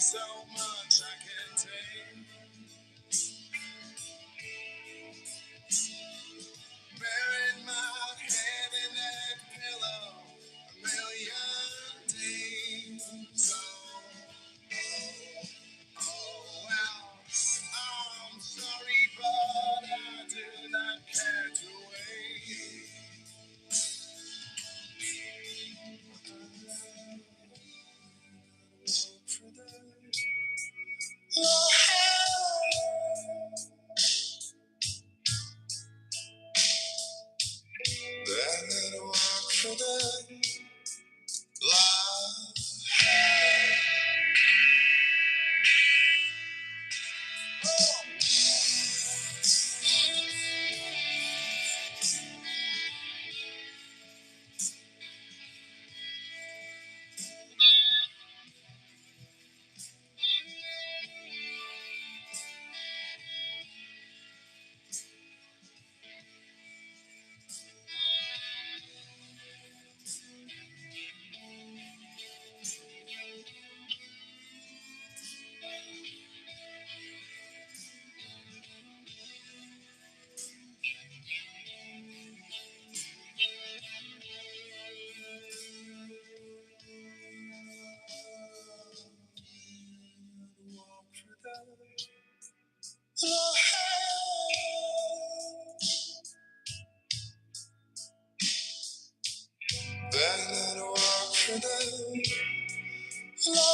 so much I can take. Buried my head in that pillow a million days. Oh, well, I'm sorry, but I do not care to wait. Then walk for the love. Then walk for the love.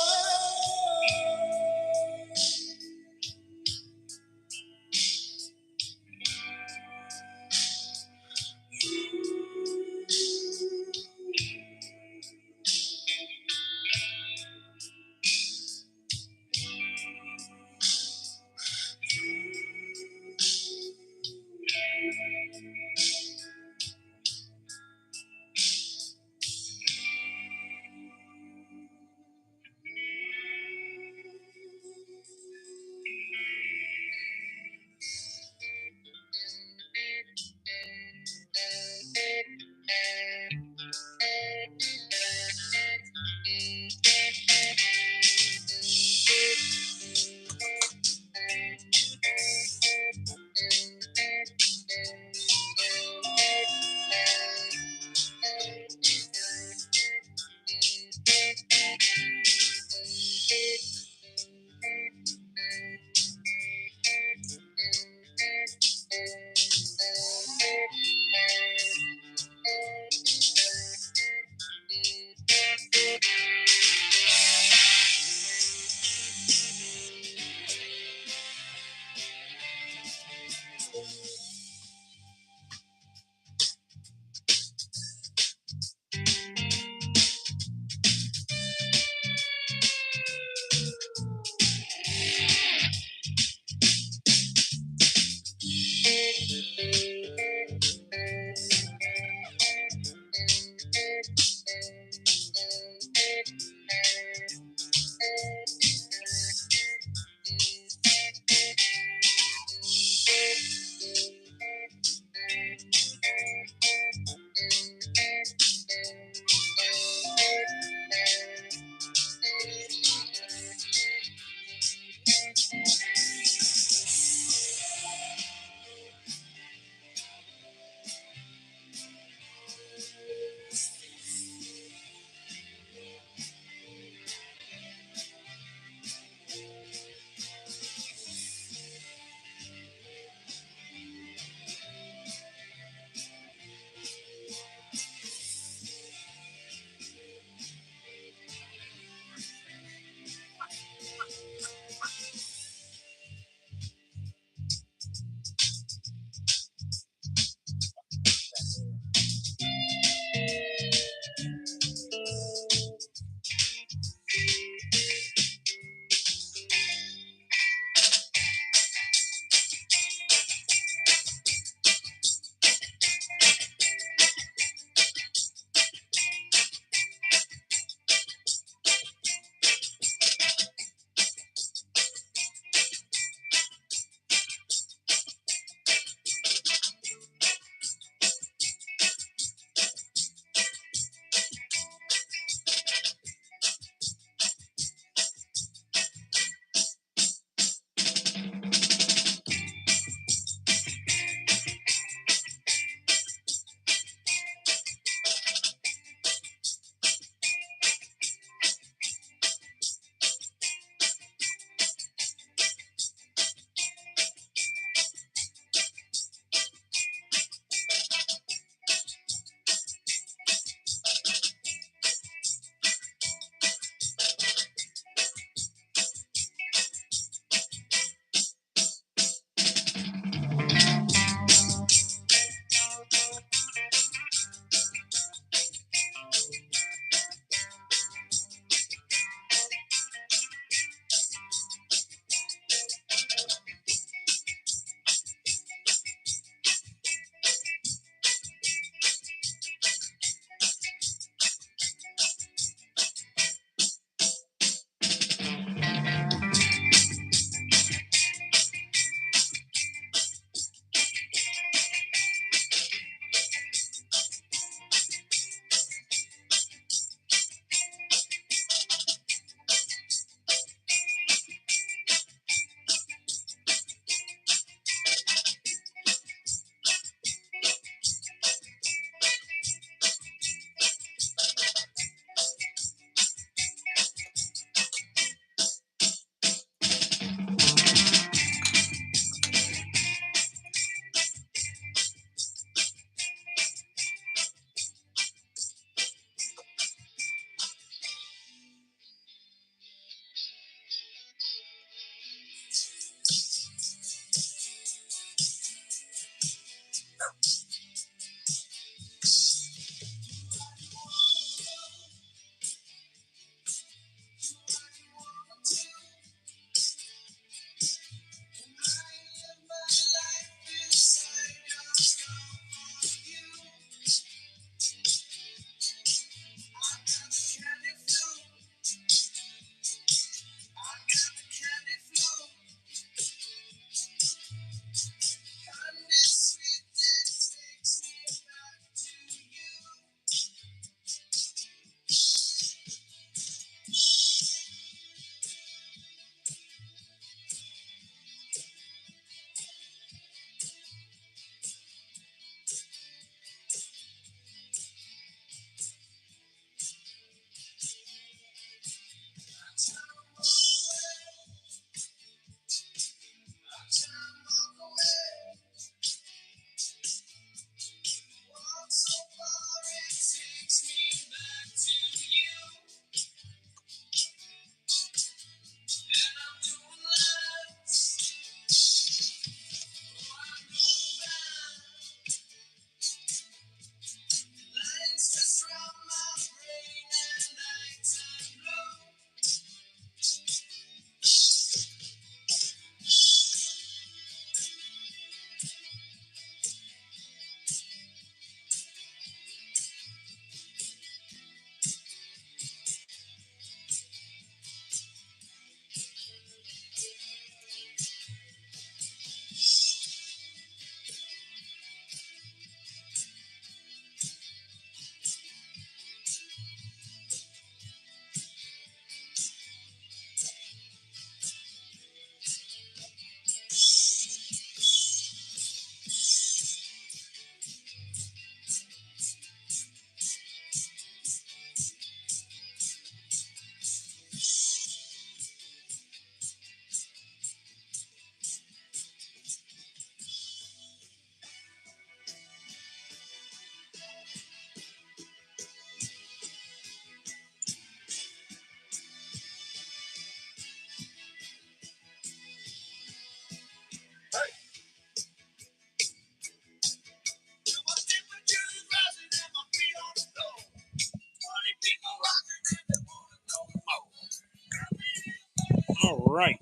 All right.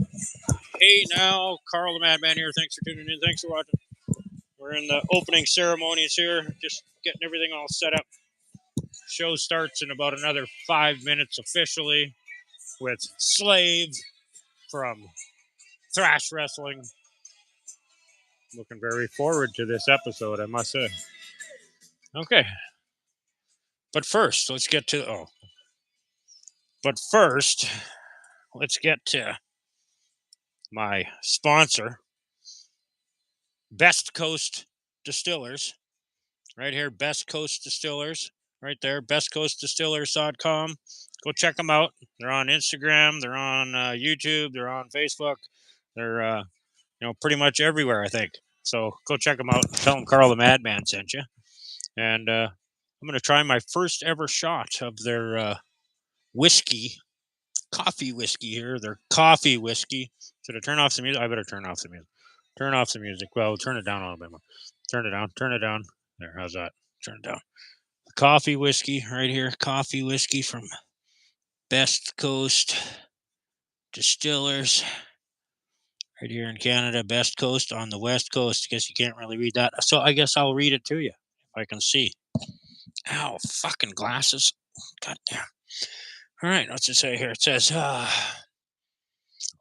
Hey now, Carl the Madman here. Thanks for tuning in. Thanks for watching. We're in the opening ceremonies here, just getting everything all set up. Show starts in about another 5 minutes officially with Slave from Thrash Wrestling. Looking very forward to this episode, I must say. Okay. But first, let's get to my sponsor, Best Coast Distillers. Right here, Best Coast Distillers. Right there, bestcoastdistillers.com. Go check them out. They're on Instagram. They're on YouTube. They're on Facebook. They're pretty much everywhere, I think. So go check them out. Tell them Carl the Madman sent you. And I'm going to try my first ever shot of their whiskey, coffee whiskey here. Their coffee whiskey. Should I turn off the music? I better turn off the music. Turn off the music. Well, turn it down a little bit more. Turn it down. Turn it down. There, how's that? Turn it down. Coffee whiskey right here. Coffee whiskey from Best Coast Distillers. Right here in Canada, Best Coast on the West Coast. I guess you can't really read that. So I guess I'll read it to you if I can see. Ow, fucking glasses. God damn. All right, what's it say here? It says,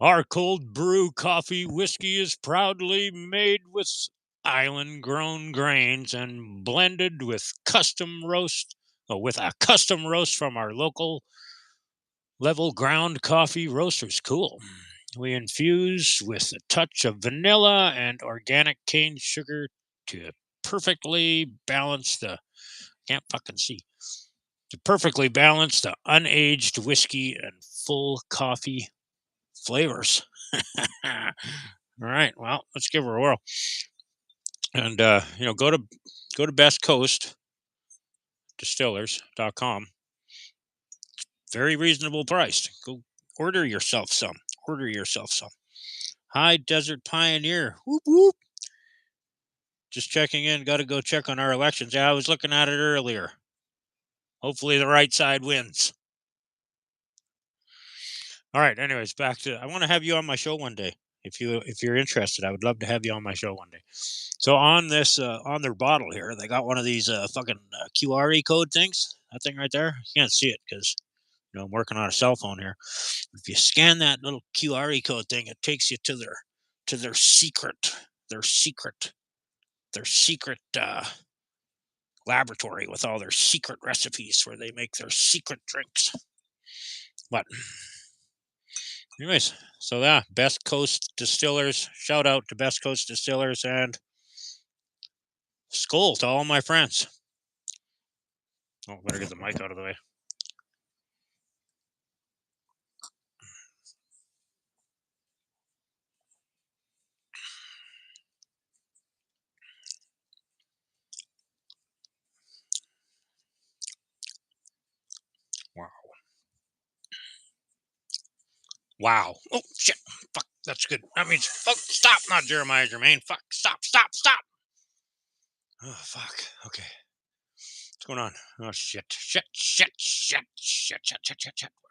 our cold brew coffee whiskey is proudly made with island grown grains and blended with with a custom roast from our local level ground coffee roasters. Cool. We infuse with a touch of vanilla and organic cane sugar to perfectly balance the can't fucking see to perfectly balance the unaged whiskey and full coffee flavors. All right, well, let's give her a whirl. And go to bestcoastdistillers.com. Very reasonable priced. Go order yourself some. Order yourself some. High Desert Pioneer. Whoop whoop. Just checking in. Got to go check on our elections. Yeah, I was looking at it earlier. Hopefully the right side wins. All right. Anyways, back to. I want to have you on my show one day. If you're interested, I would love to have you on my show one day. So on this on their bottle here, they got one of these fucking QR code things. That thing right there. You can't see it because I'm working on a cell phone here. If you scan that little QR code thing, it takes you to their secret laboratory with all their secret recipes where they make their secret drinks. But anyways, so yeah, Best Coast Distillers. Shout out to Best Coast Distillers and skull to all my friends. Oh, better get the mic out of the way. Wow. Wow. Oh, shit. Fuck. That's good. That means, fuck, stop. Not Jeremiah Germain. Fuck. Stop. Oh, fuck. Okay. What's going on? Oh, shit. Where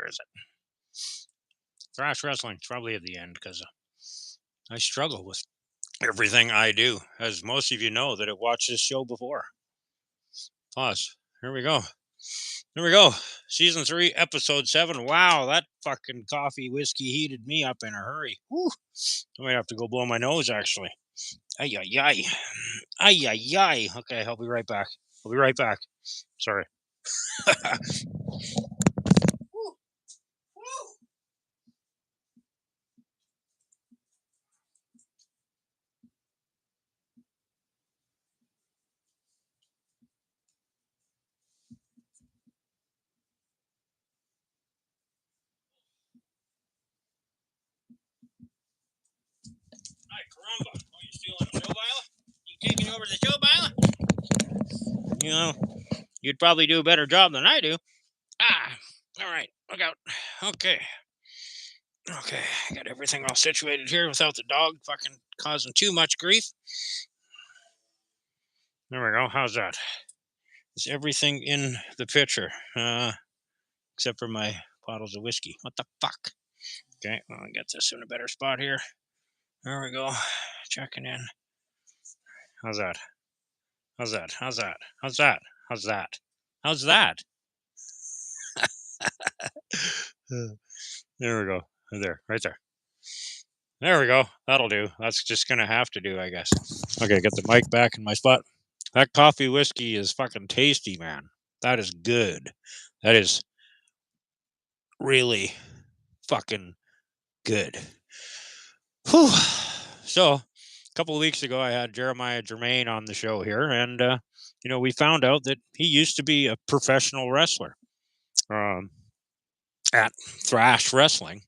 is it? Thrash Wrestling. It's probably at the end because I struggle with everything I do. As most of you know that have watched this show before. Pause. Here we go. Season 3, episode 7. Wow, that fucking coffee whiskey heated me up in a hurry. Whew. I might have to go blow my nose, actually. Ay, ay, ay. Ay, ay, ay. Okay, I'll be right back. Sorry. Hi, caramba. Oh, you stealing the show, Bila? You taking over the show, Bila? You'd probably do a better job than I do. All right. Look out. Okay. I got everything all situated here without the dog fucking causing too much grief. There we go. How's that? Is everything in the picture? Except for my bottles of whiskey. What the fuck? Okay, I'll get this in a better spot here. There we go. Checking in. How's that? How's that? How's that? How's that? How's that? How's that? There we go. There, right there. There we go. That'll do. That's just gonna have to do, I guess. Okay, get the mic back in my spot. That coffee whiskey is fucking tasty, man. That is good. That is really fucking good. Whew. So, a couple of weeks ago, I had Jeremiah Germain on the show here, and we found out that he used to be a professional wrestler um, at Thrash Wrestling,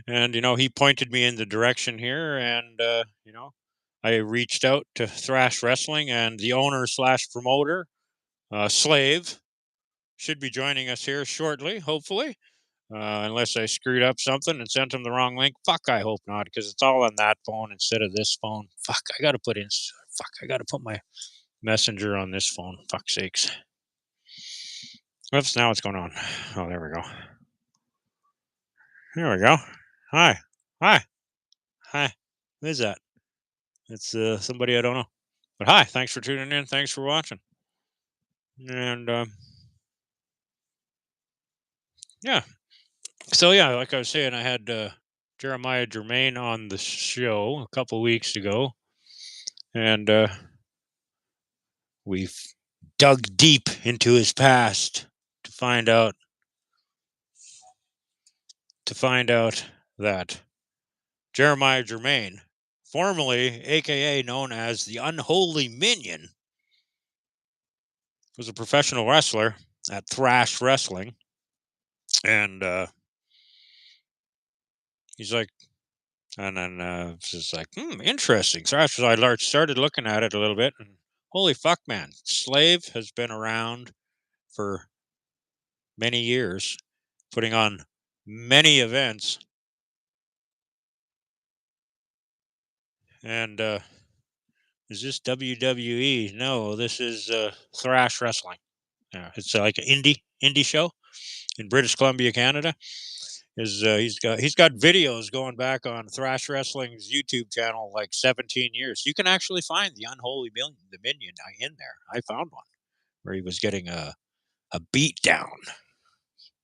and he pointed me in the direction here, and I reached out to Thrash Wrestling, and the owner slash promoter, Slave, should be joining us here shortly, hopefully. Unless I screwed up something and sent him the wrong link. Fuck, I hope not, because it's all on that phone instead of this phone. Fuck, I gotta put my messenger on this phone. Fuck's sakes. Oops, now what's going on? Oh, there we go. There we go. Hi. Hi. Hi. Who is that? It's somebody I don't know. But hi, thanks for tuning in. Thanks for watching. And yeah. So yeah, like I was saying, I had Jeremiah Germain on the show a couple weeks ago. And we've dug deep into his past to find out that Jeremiah Germain, formerly aka known as the Unholy Minion, was a professional wrestler at Thrash Wrestling. And he's like, and then it's just like, interesting. So after I started looking at it a little bit, and holy fuck, man, Slave has been around for many years, putting on many events. And is this WWE? No, this is Thrash Wrestling. Yeah, it's like an indie show in British Columbia, Canada. He's got videos going back on Thrash Wrestling's YouTube channel like 17 years. You can actually find the Unholy Minion, the Minion in there. I found one where he was getting a beat down.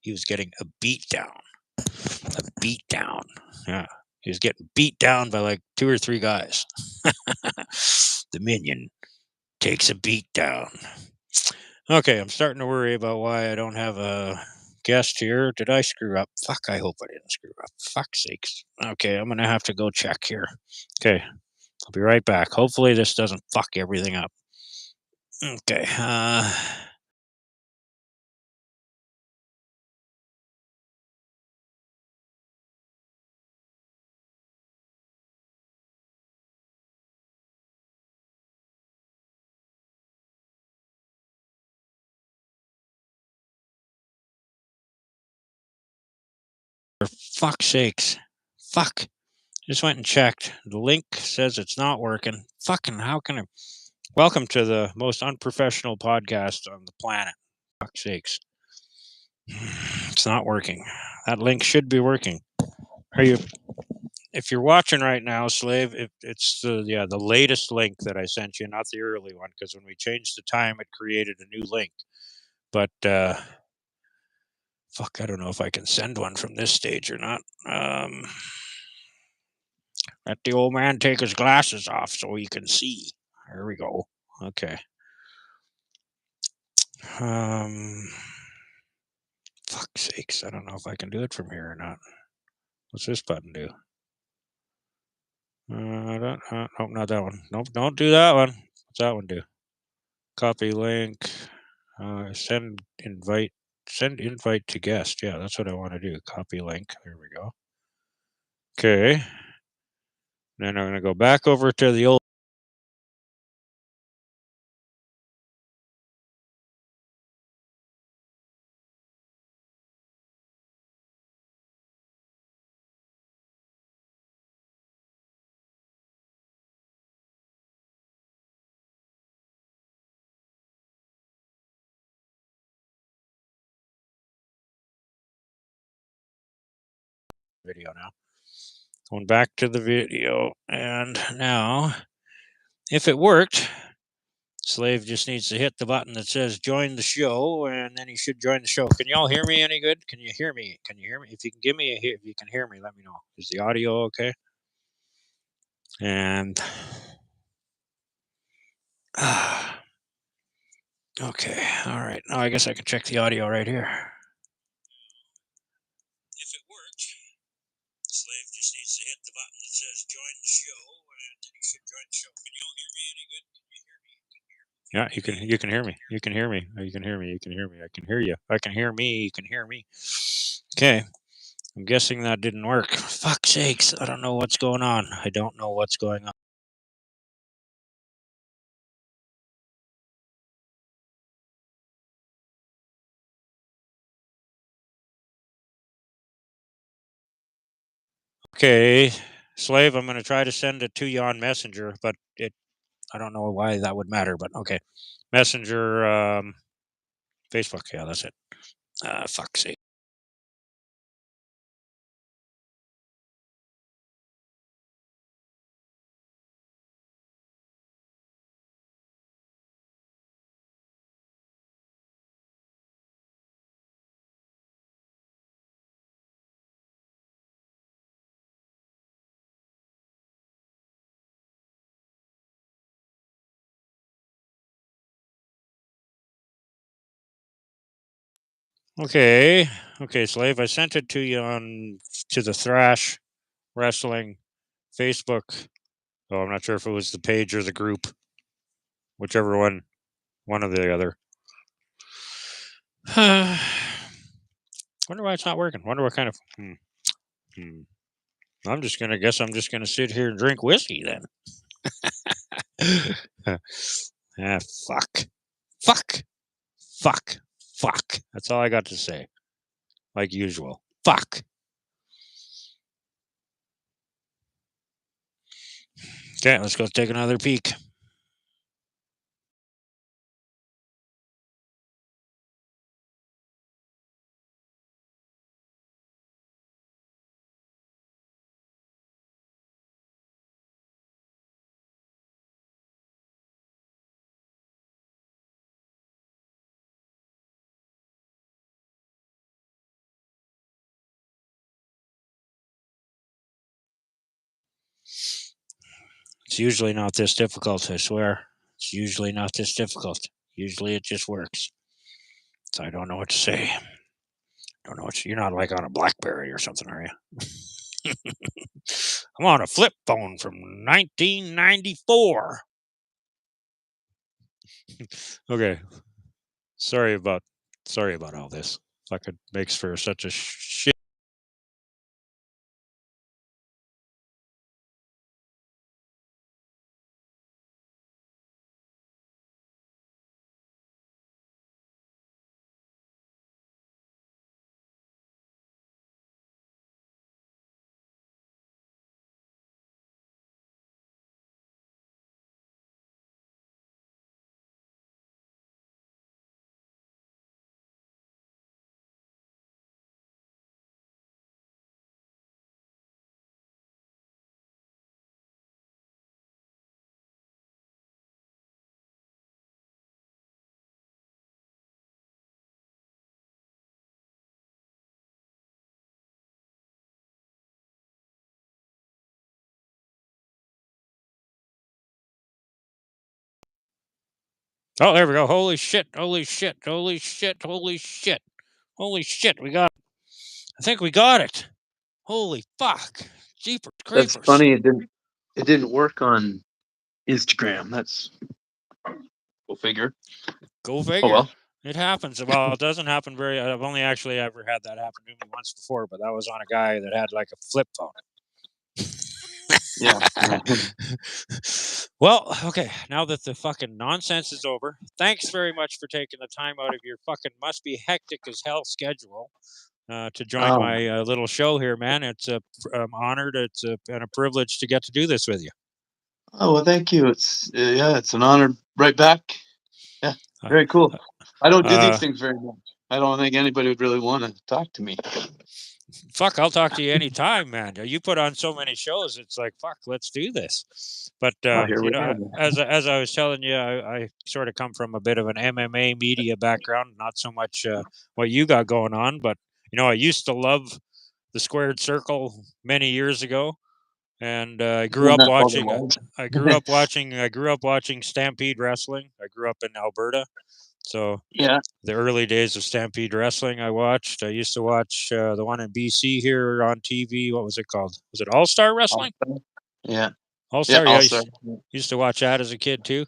He was getting a beat down. A beat down. Yeah. He was getting beat down by like 2 or 3 guys. The Minion takes a beat down. Okay, I'm starting to worry about why I don't have a guest here. Did I screw up? Fuck, I hope I didn't screw up. Fuck's sakes. Okay, I'm going to have to go check here. Okay, I'll be right back. Hopefully this doesn't fuck everything up. Okay, for fuck's sakes. Fuck. Just went and checked. The link says it's not working. Fucking, how can I? Welcome to the most unprofessional podcast on the planet. Fuck's sakes. It's not working. That link should be working. Are you? If you're watching right now, Slave, it's the latest link that I sent you, not the early one, because when we changed the time, it created a new link. But fuck, I don't know if I can send one from this stage or not. Let the old man take his glasses off so he can see. There we go. Okay. Fuck's sakes, I don't know if I can do it from here or not. What's this button do? Nope, not that one. Nope, don't do that one. What's that one do? Copy link. Send invite. Send invite to guest. Yeah, that's what I want to do. Copy link. There we go. Okay. Then I'm going to go back over to the old. video now. Going back to the video, and now, if it worked, Slave just needs to hit the button that says join the show, and then he should join the show. Can y'all hear me any good? Can you hear me? Can you hear me? If you can give me if you can hear me, let me know. Is the audio okay? And okay, all right. Now I guess I can check the audio right here. If it worked, Slave just needs to hit the button that says join the show, and then he should join the show. Can y'all hear me any good? Can you hear me? Yeah, you can hear me. You can hear me. You can hear me. You can hear me. I can hear you. I can hear me. You can hear me. Okay. I'm guessing that didn't work. Fuck's sakes. I don't know what's going on. I don't know what's going on. Okay. Slave, I'm going to try to send it to you on Messenger, but I don't know why that would matter, but okay. Messenger, Facebook. Yeah, that's it. Fuck's sake. Okay. Okay, Slave, I sent it to you to the Thrash Wrestling Facebook. Oh, I'm not sure if it was the page or the group. Whichever one or the other. Wonder why it's not working. Wonder what kind of I'm just gonna sit here and drink whiskey then. Fuck. Fuck. Fuck. Fuck. That's all I got to say. Like usual. Fuck. Okay, let's go take another peek. It's usually not this difficult, I swear. It's usually not this difficult. Usually it just works. So I don't know what to say. Don't know what you're not like on a BlackBerry or something, are you? I'm on a flip phone from 1994. Okay. Sorry about all this. Fucking makes for such a shit. Oh, there we go. Holy shit. Holy shit. Holy shit. Holy shit. Holy shit. We got it. I think we got it. Holy fuck. Jeepers creepers. That's funny. It didn't work on Instagram. That's go figure. Go figure. Oh well. It happens. Well, it doesn't happen I've only actually ever had that happen to me once before, but that was on a guy that had like a flip phone. Yeah. Well, okay. Now that the fucking nonsense is over, thanks very much for taking the time out of your fucking must be hectic as hell schedule to join my little show here, man. I'm honored. And a privilege to get to do this with you. Oh well, thank you. It's an honor. Right back. Yeah, very cool. I don't do these things very much. I don't think anybody would really want to talk to me. fuck, I'll talk to you anytime, man. You put on so many shows. It's like, fuck, let's do this. But, Here we are. as I was telling you, I sort of come from a bit of an MMA media background, not so much what you got going on. But, I used to love the Squared Circle many years ago. And I grew When up that's all there watching. was. I grew up watching. I grew up watching Stampede Wrestling. I grew up in Alberta, so Yeah. the early days of Stampede Wrestling I watched. I used to watch the one in BC here on TV. What was it called? Was it All Star Wrestling? Yeah. All Yeah. Star. Yeah, I Also. used to watch that as a kid too.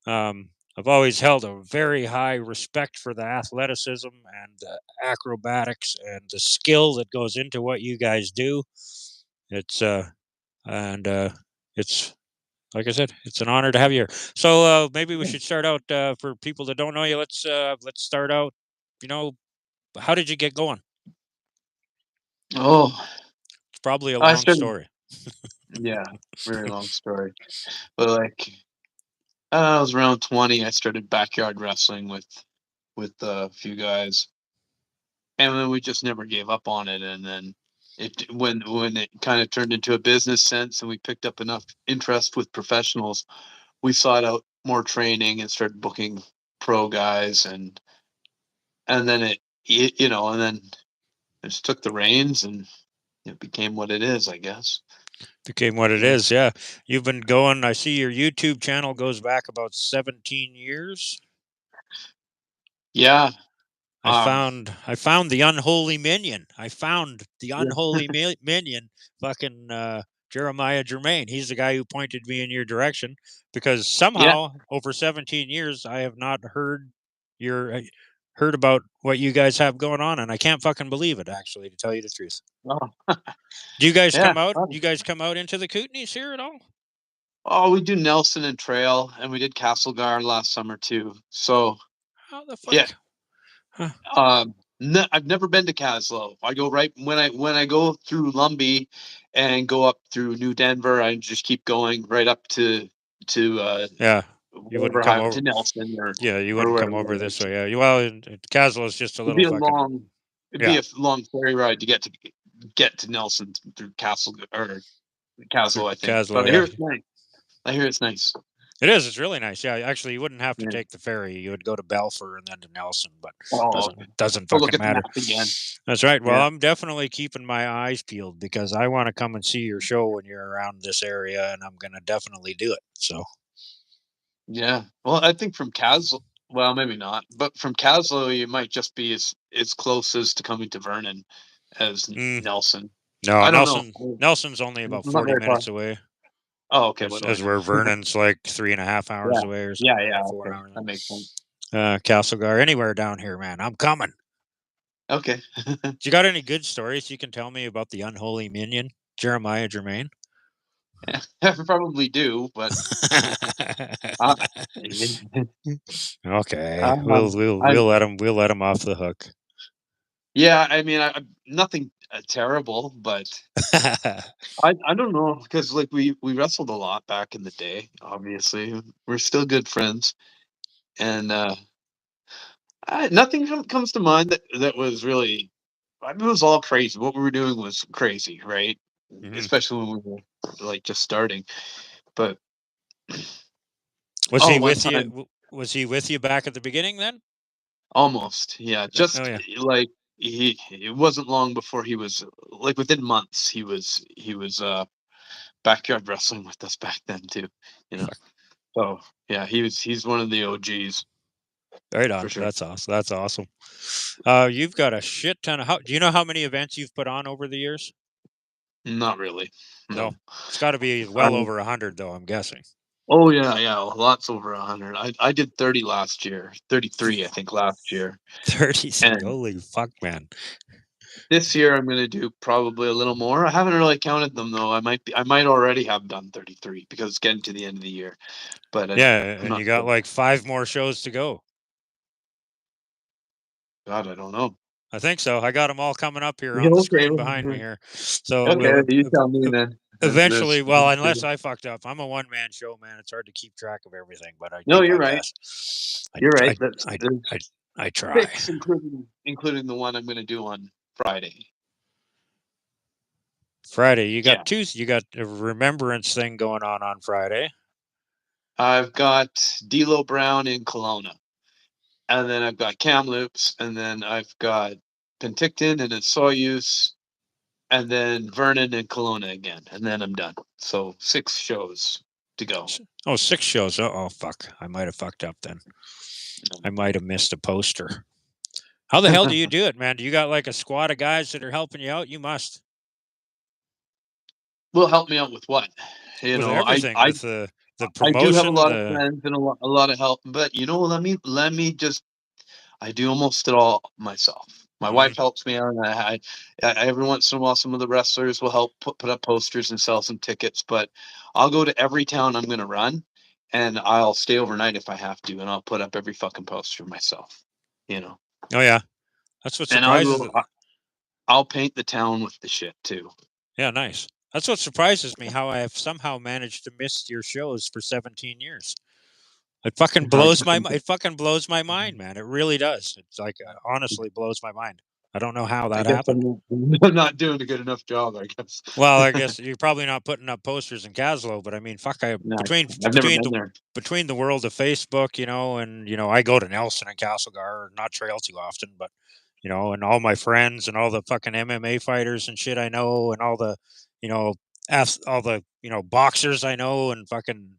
I've always held a very high respect for the athleticism and the acrobatics and the skill that goes into what you guys do. It's and it's like I said, it's an honor to have you here. So maybe we should start out for people that don't know you. Let's start out. You know, how did you get going? Oh, It's probably a I long started. story. Yeah. Very long story, but like I was around 20. I started backyard wrestling with a few guys, and then we just never gave up on it. And then when it kind of turned into a business sense, and we picked up enough interest with professionals, we sought out more training and started booking pro guys, and then and then I just took the reins, and it became what it is, I guess. Became what it Yeah. is. Yeah, you've been going. I see your YouTube channel goes back about 17 years. Yeah. I found the unholy minion. I found the Yeah. unholy minion, fucking Jeremiah Germain. He's the guy who pointed me in your direction because Yeah. somehow over 17 years I have not heard about what you guys have going on, and I can't fucking believe it. Actually, to tell you the truth, Oh, do you guys yeah. come out? You guys come out into the Kootenays here at all? Oh, we do Nelson and Trail, and we did Castlegar last summer too. So How the yeah, fuck? Huh. I've never been to Caslow. I go right when I go through Lumbee and go up through New Denver. I just keep going right up to Yeah, you wouldn't whatever come highway over. to Nelson Yeah, you or wouldn't wherever come over it this is. way. Yeah, well, Castle is just a It'd little be a fucking long, it'd be yeah. a long ferry ride to get to Nelson through Castle or Through Caslow, I think. Caslo, But I yeah. hear it's nice. I hear it's nice. It is. It's really nice. Yeah, actually, you wouldn't have to Yeah. take the ferry. You would go to Balfour and then to Nelson, but Oh, okay. doesn't I'll look fucking at the matter. map again. That's right. Well, Yeah. I'm definitely keeping my eyes peeled because I want to come and see your show when you're around this area, and I'm gonna definitely do it. So, Yeah. Well, I think from Caslow, well, maybe not, but from Caslow, you might just be as close as to coming to Vernon as mm, Nelson. no, I don't know. Nelson's only I'm about not 40 very far. minutes away, Oh, okay. What do I as know? where Vernon's like 3.5 hours Yeah. away or Yeah. something, Yeah. 4 hours. That makes sense. Castlegar, anywhere down here, man. I'm coming. Okay. Do you got any good stories you can tell me about the unholy minion, Jeremiah Germain? Yeah, I probably do, but uh, Okay, um, I we'll let him off the hook. yeah. I mean, nothing terrible, but I don't know because like we wrestled a lot back in the day. Obviously, we're still good friends, and nothing comes to mind that was really. I mean, it was all crazy. What we were doing was crazy, right? Mhm. Especially when we were like just starting. But Was oh, he one with time, you? Was he with you back at the beginning then? almost, yeah. Oh Just yeah. like it wasn't long before he was like within months he was backyard wrestling with us back then too. You know. Fuck. So yeah, he's one of the OGs Right for on. sure. That's awesome. That's awesome. You've got a shit ton of. Do you know how many events you've put on over the years? Not really. No, No. it's got to be well Um, over 100, though. I'm guessing. oh yeah, yeah, lots over 100. I did 30 last year, 33 I think last year, 33. and Holy fuck, man. this year I'm gonna do probably a little more. I haven't really counted them though. I might already have done 33 because it's getting to the end of the year, but Yeah, I'm and not you got sure. like 5 more shows to go. God, I don't know. I think so. I got them all coming up here Yeah, on the okay, screen behind me here. So okay, we'll you tell me then. eventually. Well, unless I fucked up, I'm a one-man show, man. It's hard to keep track of everything, but I No, do you're my right. best. You're right. I, That's I, there's I try. 6, including the one I'm gonna do on Friday. Friday, you Yeah. got you got a remembrance thing going on Friday. I've got D'Lo Brown in Kelowna, and then I've got Kamloops, and then I've got Penticton and then Soyuz, and then Vernon and Kelowna again, and then I'm done. So 6 shows to go. Oh, 6 shows. Oh, fuck. I might have fucked up then. I might have missed a poster. How the hell do you do it, man? Do you got like a squad of guys that are helping you out? You must. Will help me out with what? You With know, everything, I with the I do have a promotion, lot of the friends and a lot of help, but you know, let me just I do almost it all myself. My Mhm. wife helps me out. And every once in a while, some of the wrestlers will help put up posters and sell some tickets. But I'll go to every town I'm going to run, and I'll stay overnight if I have to, and I'll put up every fucking poster myself. You know, Oh yeah. That's what and surprises it. I'll paint the town with the shit too. Yeah, nice. That's what surprises me, how I have somehow managed to miss your shows for 17 years. It fucking blows my mind, man. It really does. It's like honestly blows my mind. I don't know how I that guess happened. I'm not doing a good enough job. I guess. Well, I guess you're probably not putting up posters in Caslow, but I mean, fuck, No, I've never been there. between the world of Facebook, and I go to Nelson and Castlegar, not Trail too often, but and all my friends and all the fucking MMA fighters and shit I know, and all the, you know, all the boxers I know, and fucking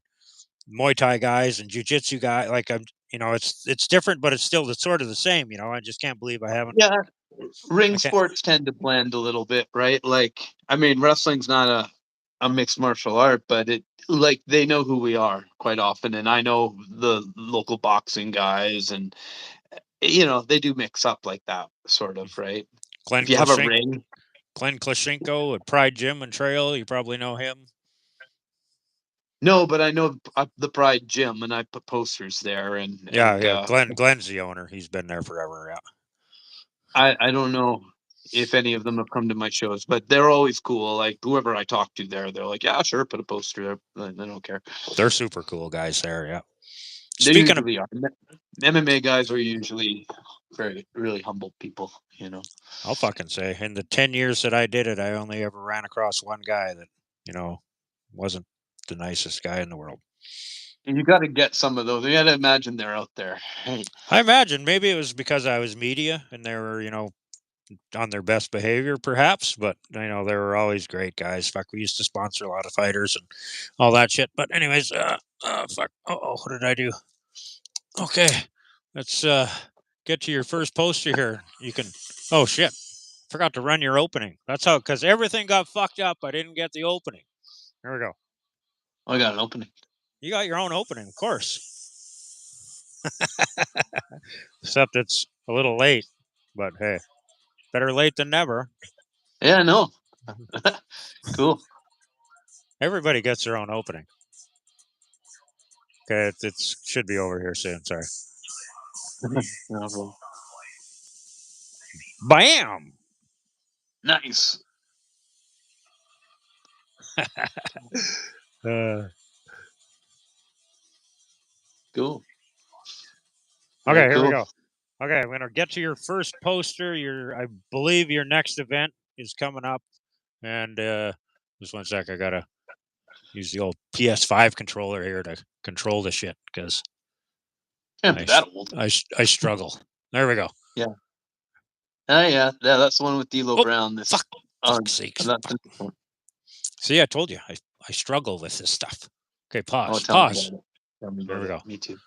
Muay Thai guys and jujitsu guys. Like it's different, but it's sort of the same. I just can't believe I haven't. Yeah, ring I can't. sports tend to blend a little bit, right? Like, I mean, wrestling's not a mixed martial art, but it like they know who we are quite often, and I know the local boxing guys, and they do mix up like that, sort of, right? Glenn If you have a Klashenko, ring, Glenn Klashenko at Pride Gym and Trail. You probably know him. no, but I know the Pride Gym, and I put posters there, Yeah, and yeah. Glenn's the owner. He's been there forever. Yeah. I don't know if any of them have come to my shows, but they're always cool. Like whoever I talk to there, they're like, yeah, sure, put a poster there. They don't care. They're super cool guys there. Yeah. They Speaking of, usually are. MMA guys are usually very really humble people, I'll fucking say, in the 10 years that I did it, I only ever ran across one guy that, wasn't the nicest guy in the world. And you got to get some of those. You got to imagine they're out there. I imagine maybe it was because I was media and they were, on their best behavior, perhaps. But they were always great guys. Fuck, we used to sponsor a lot of fighters and all that shit. But anyways, fuck. Oh, what did I do? Okay, let's get to your first poster here. You can. Oh shit, forgot to run your opening. That's how, because everything got fucked up. I didn't get the opening. There we go. I got an opening. You got your own opening, of course. Except it's a little late. But hey, better late than never. Yeah, no. Cool. Everybody gets their own opening. Okay, it should be over here soon. Sorry. No, Bam! nice. Uh, Cool. okay, Very here we cool. go. Okay, I'm gonna get to your first poster. I believe your next event is coming up, and just one sec. I gotta use the old PS5 controller here to control the shit because Can't be that old. I struggle. There we go. Yeah. Yeah. That's the one with D'Lo Oh, Brown. This. fuck! Fuck's sakes! That's Fuck. See, I told you I struggle with this stuff. Okay, Oh, pause. tell me Pause. about it. Tell me There about we it. go. Me too.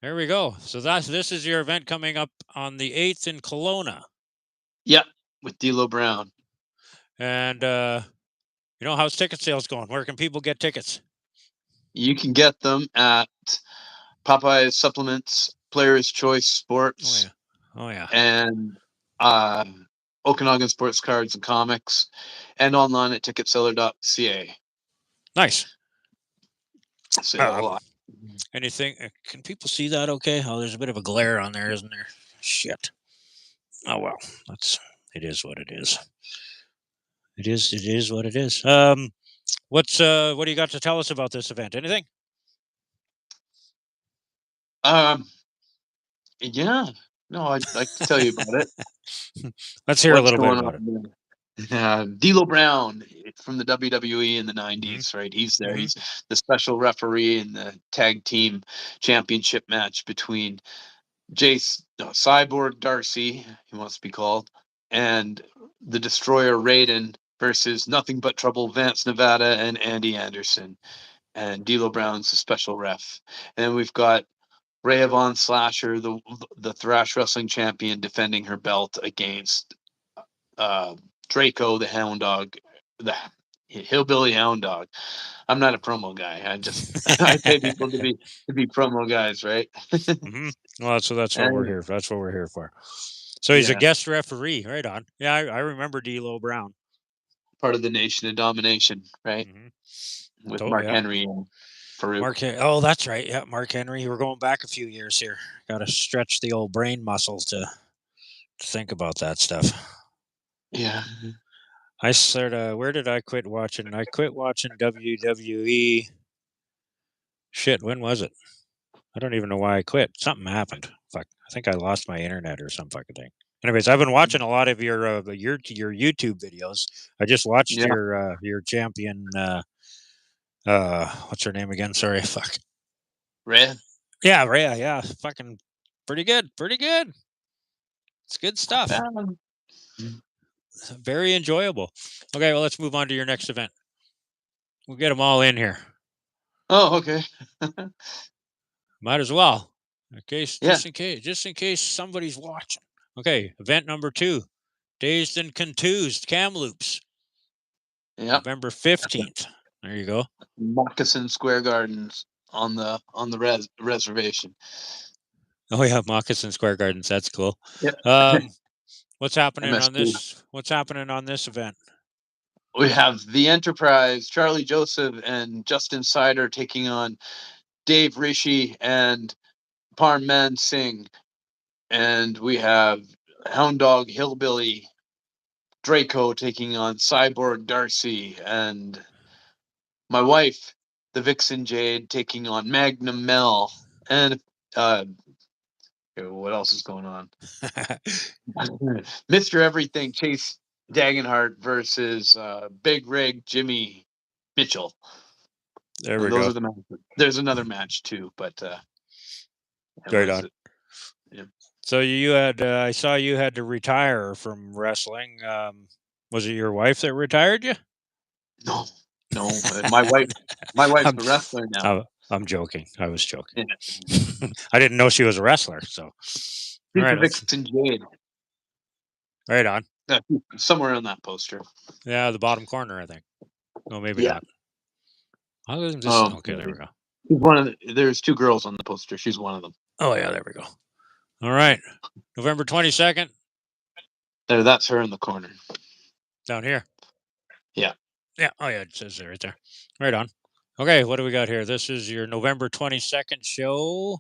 There we go. So this is your event coming up on the 8th in Kelowna. Yeah, with D'Lo Brown. And how's ticket sales going? Where can people get tickets? You can get them at Popeye's Supplements, Players Choice Sports, Oh yeah. and Okanagan Sports Cards and Comics, and online at ticketseller.ca. Nice. So Anything? Can people see that? Okay. Oh, there's a bit of a glare on there, isn't there? Shit. Oh well. It is what it is. It is what it is. What do you got to tell us about this event? Anything? yeah. No, I'd like to tell you about it. Let's hear a What's little bit going about on it. there? D'Lo Brown from the WWE in the 90s, right? He's there. Mhm. He's the special referee in the tag team championship match between Cyborg Darcy, he wants to be called, and the Destroyer Raiden versus Nothing But Trouble Vance Nevada and Andy Anderson. And D'Lo Brown's the special ref. And then we've got Rhea Von Slasher, the Thrash Wrestling champion, defending her belt against Draco, the Hound Dog, the Hillbilly Hound Dog. I'm not a promo guy. I pay people to be promo guys, right? Mhm. Well, that's what we're And here. That's what we're here for. So he's a yeah, guest referee. Right on. Yeah, I remember D'Lo Brown. part of the Nation of Domination, right? Mhm. With Oh Mark yeah, Henry and Farouk. Oh, that's right. Yeah, Mark Henry. We're going back a few years here. Got to stretch the old brain muscles to think about that stuff. Yeah. I sort of. Where did I quit watching? I quit watching WWE. Shit, when was it? I don't even know why I quit. Something happened. Fuck. I think I lost my internet or some fucking thing. Anyways, I've been watching a lot of your YouTube videos. I just watched Yeah. your champion. What's her name again? Sorry, fuck. Red. Yeah, Rhea. Yeah, fucking pretty good. Pretty good. It's good stuff. Very enjoyable. Okay, well, let's move on to your next event. We'll get them all in here. Oh, okay. Might as well. In case, Yeah. just in case somebody's watching. Okay, event number 2, Dazed and Contused Kamloops, Yeah. November 15th. There you go. Moccasin Square Gardens on the reservation. Oh yeah, Moccasin Square Gardens. That's cool. Yeah. What's happening on MSP. this? What's happening on this event? We have the Enterprise, Charlie Joseph and Justin Sider taking on Dave Rishi and Parman Singh. And we have Hound Dog Hillbilly Draco taking on Cyborg Darcy, and my wife, the Vixen Jade, taking on Magnum Mel. And what else is going on? Mr. Everything Chase Dagenhart versus Big Rig Jimmy Mitchell. There And we those go. are the matches. There's another match too, but Right on. Yeah. So you had, I saw you had to retire from wrestling. Was it your wife that retired you? No, no. My wife's I'm, a wrestler now. I'm joking. I was joking. Yeah. I didn't know she was a wrestler. So, all She's right, the Vixen Jade. right on. Somewhere on that poster. Yeah, the bottom corner, I think. No, maybe Yeah. not. Oh, this, Oh, okay, there we go. she's one of there's two girls on the poster. She's one of them. Oh yeah, there we go. All right, November 22nd. There, that's her in the corner. Down here. Yeah. Yeah. Oh yeah, it says there right there. Right on. Okay, what do we got here? This is your November 22nd show.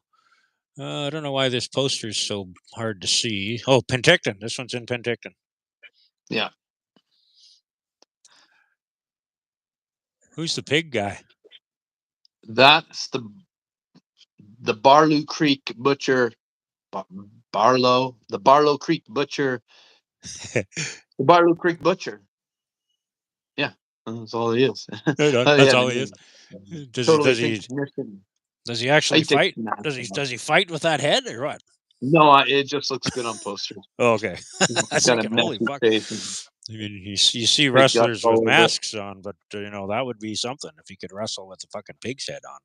I don't know why this poster is so hard to see. Oh, Penticton. This one's in Penticton. Yeah. Who's the pig guy? That's the Barlow Creek Butcher. Barlow. The Barlow Creek Butcher. The Barlow Creek Butcher. Yeah. That's all he is. Right on. Oh That's yeah. all he is. Totally think Michigan. Does he actually I think fight? Does he fight with that head or what? No, it just looks good on posters. Oh, okay. I was Got a thinking, holy messy fuck. face. I mean, you see Big guts wrestlers with all over. masks on, but that would be something if he could wrestle with a fucking pig's head on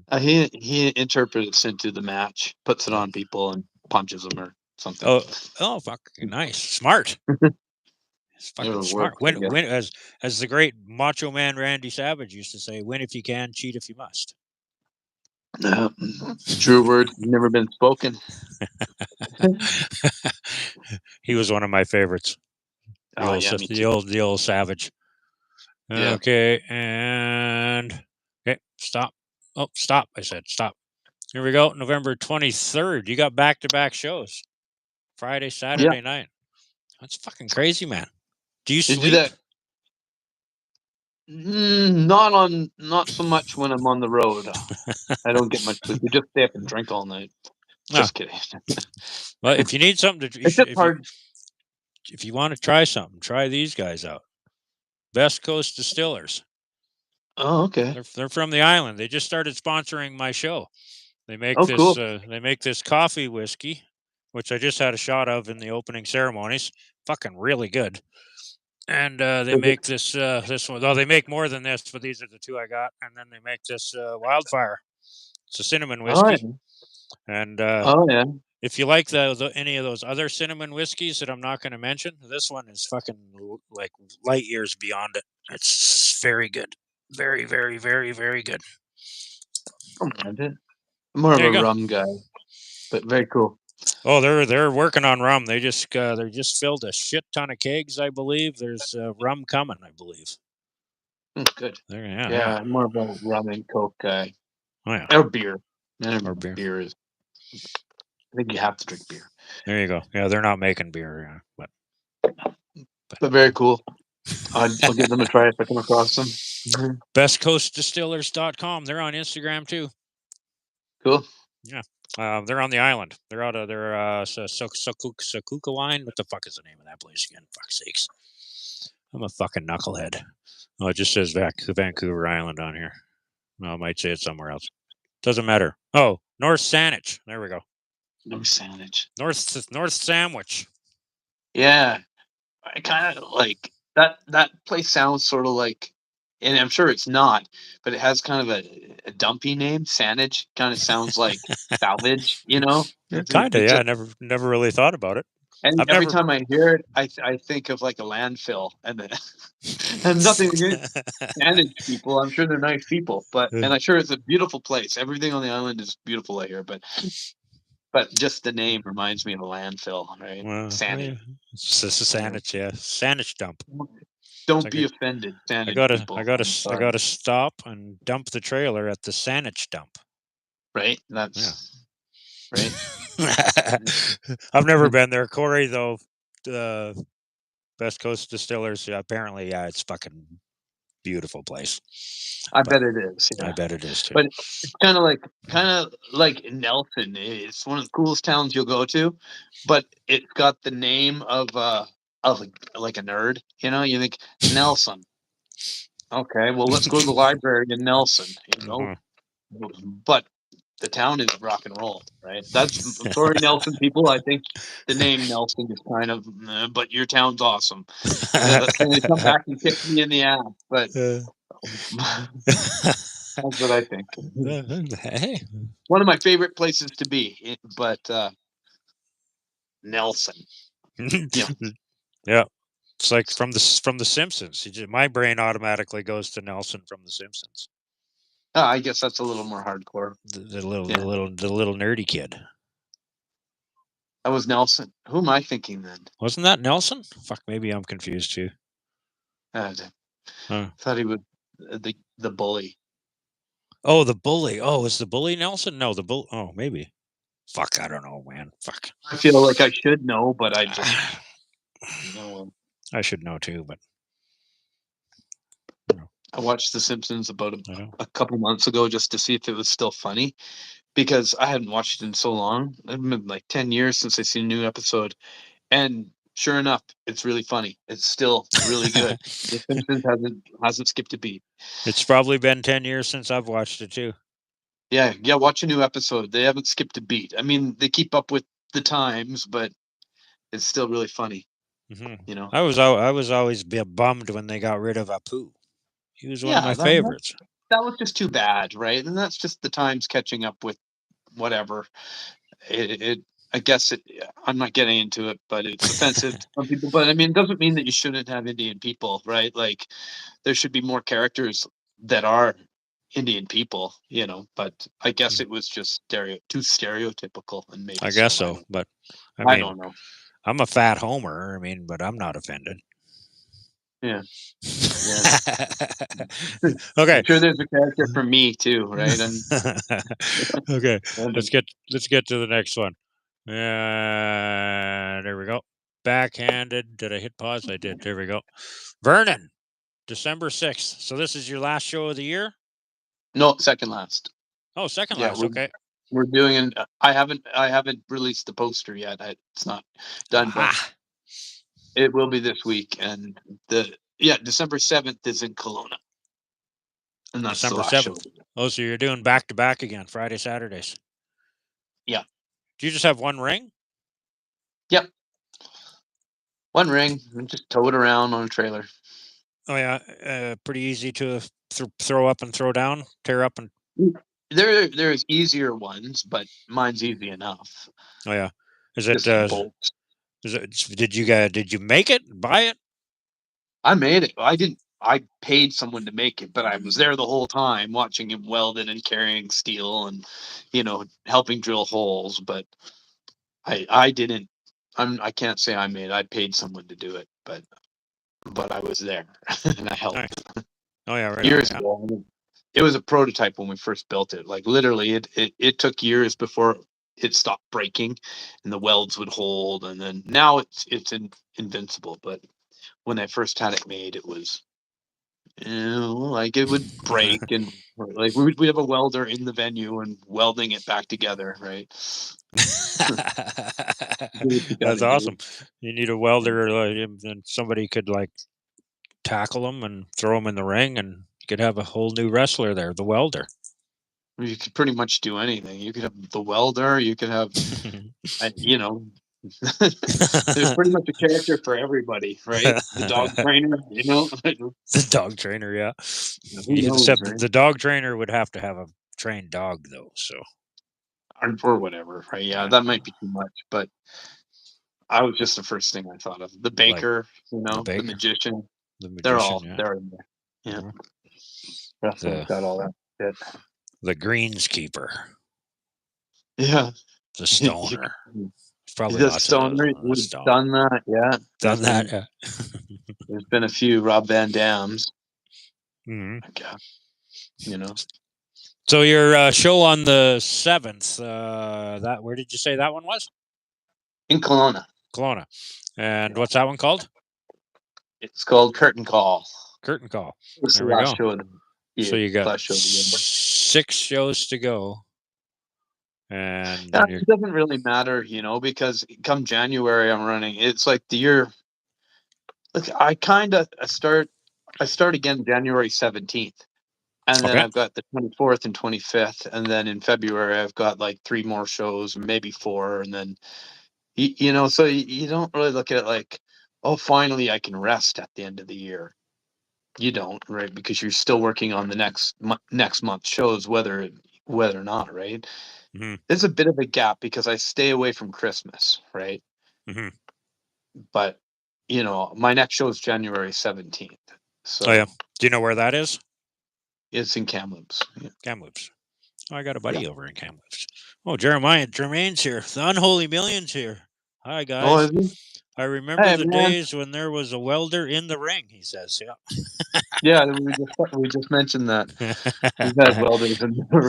there. He interprets into the match, puts it Oh, on people, and punches them or something. oh, fuck, nice, smart. It's fucking It smart. works, I guess. Win as the great Macho Man Randy Savage used to say, "Win if you can, cheat if you must." True words never been spoken. He was one of my favorites. Oh yeah, me too. The old Savage. Yeah. Okay, and okay, stop. Oh, stop! I said stop. Here we go. November 23rd. You got back to back shows. Friday, Yeah. Saturday night. That's fucking crazy, man. Do you Did you do sleep? that? Not so much when I'm on the road. I don't get much sleep. We just stay up and drink all night. Ah, Just kidding. well, if you need something to, It's just hard. if you want to try something, try these guys out. Best Coast Distillers. Oh, okay. They're from the island. They just started sponsoring my show. They make Oh, this cool. they make this coffee whiskey, which I just had a shot of in the opening ceremonies. Fucking really good. And they make this this one. Oh, they make more than this, but these are the two I got. And then they make this Wildfire. It's a cinnamon Oh, whiskey. yeah. And Oh, yeah. if you like the any of those other cinnamon whiskeys that I'm not going to mention, this one is fucking like light years beyond it. It's very good. Very, very, very, very good. I don't mind it. I'm more of There you a go. rum guy, but very cool. Oh, they're working on rum. They just filled a shit ton of kegs, I believe. There's rum coming, I believe. Good. Yeah, Yeah, I'm more of a rum and Coke guy. Oh yeah. Or beer. Or beer. Beer is. I think you have to drink beer. There you go. Yeah, they're not making beer, but very cool. I'll give them a try if I come across them. bestcoastdistillers.com. They're on Instagram too. Cool. Yeah. They're on the island. They're out of their Sakuka line. What the fuck is the name of that place again? Fuck's sakes. I'm a fucking knucklehead. Oh, it just says Vancouver Island on here. Well, I might say it somewhere else. Doesn't matter. Oh, North Saanich. There we go. North Saanich. North Sandwich. Yeah. I kind of like that place sounds sort of like, and I'm sure it's not, but it has kind of a dumpy name. Saanich kind of sounds like salvage, you know? Kind of, It's yeah. I never really thought about it. and I've every never. time I hear it, I think of like a landfill, and then and nothing against Saanich people. I'm sure they're nice people, and I'm sure it's a beautiful place. Everything on the island is beautiful, I hear, but just the name reminds me of a landfill, right? Well, Saanich. It's a Saanich, yeah. Saanich dump. Don't be offended, Saanich people. I gotta stop and dump the trailer at the Saanich dump. Right? That's right. I've never been there, Corey. Though, Best Coast Distillers. Yeah, apparently, yeah, it's fucking beautiful place. I bet it is. Yeah. I bet it is too. But it's kind of like Nelson. It's one of the coolest towns you'll go to, but it's got the name of like a nerd. You know, you think Nelson. Okay, well, let's go to the library in Nelson. You know, but the town is rock and roll, right? I'm sorry, Nelson people. I think the name Nelson is kind of, but your town's awesome. That's when they come back and kick me in the ass, but that's what I think. Hey. One of my favorite places to be, but Nelson. Yeah. It's like from the Simpsons. My brain automatically goes to Nelson from the Simpsons. I guess that's a little more hardcore. The little nerdy kid. That was Nelson. Who am I thinking then? Wasn't that Nelson? Fuck, maybe I'm confused too. Thought he was the bully. Oh, the bully. Oh, is the bully Nelson? No, the bull. Oh, maybe. Fuck, I don't know, man. Fuck. I feel like I should know, but I just. I should know too, but. I watched The Simpsons about a couple months ago just to see if it was still funny, because I hadn't watched it in so long. It's been like 10 years since I seen a new episode, and sure enough, it's really funny. It's still really good. The Simpsons hasn't skipped a beat. It's probably been 10 years since I've watched it too. Yeah, watch a new episode. They haven't skipped a beat. I mean, they keep up with the times, but it's still really funny. Mm-hmm. You know, I was always bummed when they got rid of Apu. He was one of my favorites. That was just too bad, right? And that's just the times catching up with whatever. I guess I'm not getting into it, but it's offensive to some people. But I mean, it doesn't mean that you shouldn't have Indian people, right? Like, there should be more characters that are Indian people, you know. But I guess it was just too stereotypical, and maybe I guess so. But I don't know. I'm a fat homer. I mean, but I'm not offended. Yeah. Okay. I'm sure there's a character for me too, right? Okay. Let's get to the next one. There we go. Backhanded. Did I hit pause? I did. There we go. Vernon, December 6th. So this is your last show of the year? No, second last. Oh, second last. Okay. We're doing I haven't released the poster yet. It's not done, but It will be this week, and December 7th is in Kelowna, and that's the December last show. 7th. Oh, so you're doing back to back again, Friday, Saturdays. Yeah. Do you just have one ring? Yep. One ring, and just tow it around on a trailer. Oh yeah, pretty easy to throw up and throw down, tear up and. There's easier ones, but mine's easy enough. Oh yeah, is it? Just bolts. Is it? Did you make it? Buy it? I made it. I didn't. I paid someone to make it, but I was there the whole time watching him weld it and carrying steel and, helping drill holes. But I didn't. I can't say I made it. I paid someone to do it, but I was there and I helped. Oh yeah, right. Years Yeah. ago, it was a prototype when we first built it. Like literally, it took years before it stopped breaking, and the welds would hold. And then now it's invincible. But when I first had it made, it was, like it would break, and like we have a welder in the venue and welding it back together, right? Do what you That's gotta do. awesome. You need a welder, and somebody could like tackle them and throw them in the ring, and you could have a whole new wrestler there, the welder. You could pretty much do anything. You could have the welder. You could have, you know, there's pretty much a character for everybody, right? The dog trainer, The dog trainer, yeah. who knows, Except right? the dog trainer would have to have a trained dog, though. So Or whatever, right? Yeah, yeah, that might be too much, but I was just the first thing I thought of. The like baker, the the baker, magician, the they're magician, all yeah. they're in there. Yeah, Mhm. wrestling's The got all that shit. the greenskeeper, Yeah, the stoner. There's probably the lots of those stoner, on the we've stoner. done that. Yeah, Done that. Yeah. there's been a few Rob Van Dams. Mhm. Yeah, you know, So your show on the 7th, that where did you say that one was? in Kelowna. Kelowna. And Yeah. what's that one called? It's called Curtain Call. Curtain Call. It's the There we last go. show of the So year. you got Last show of the year. 6 shows to go. And Yeah, then you're it doesn't really matter, because come January I'm running. It's like the year. Look, I start again January 17th. And then okay. I've got the 24th and 25th. And then in February, I've got like 3 more shows, maybe 4. And then, so you don't really look at it like, oh, finally I can rest at the end of the year. You don't, right? Because you're still working on the next month's shows, whether or not, right? hmm There's a bit of a gap because I stay away from Christmas, right? hmm But, my next show is January 17th. Oh yeah. So Do you know where that is? it's in Kamloops. Yeah. Kamloops. Oh, I got a Yeah. buddy over in Kamloops. Oh, Jermaine's here. The Unholy Million's here. Hi Oh, guys. is it? I remember Hey, the man. days when there was a welder in the ring. He says, Yeah, we just mentioned that. We've "Yeah." had welders in the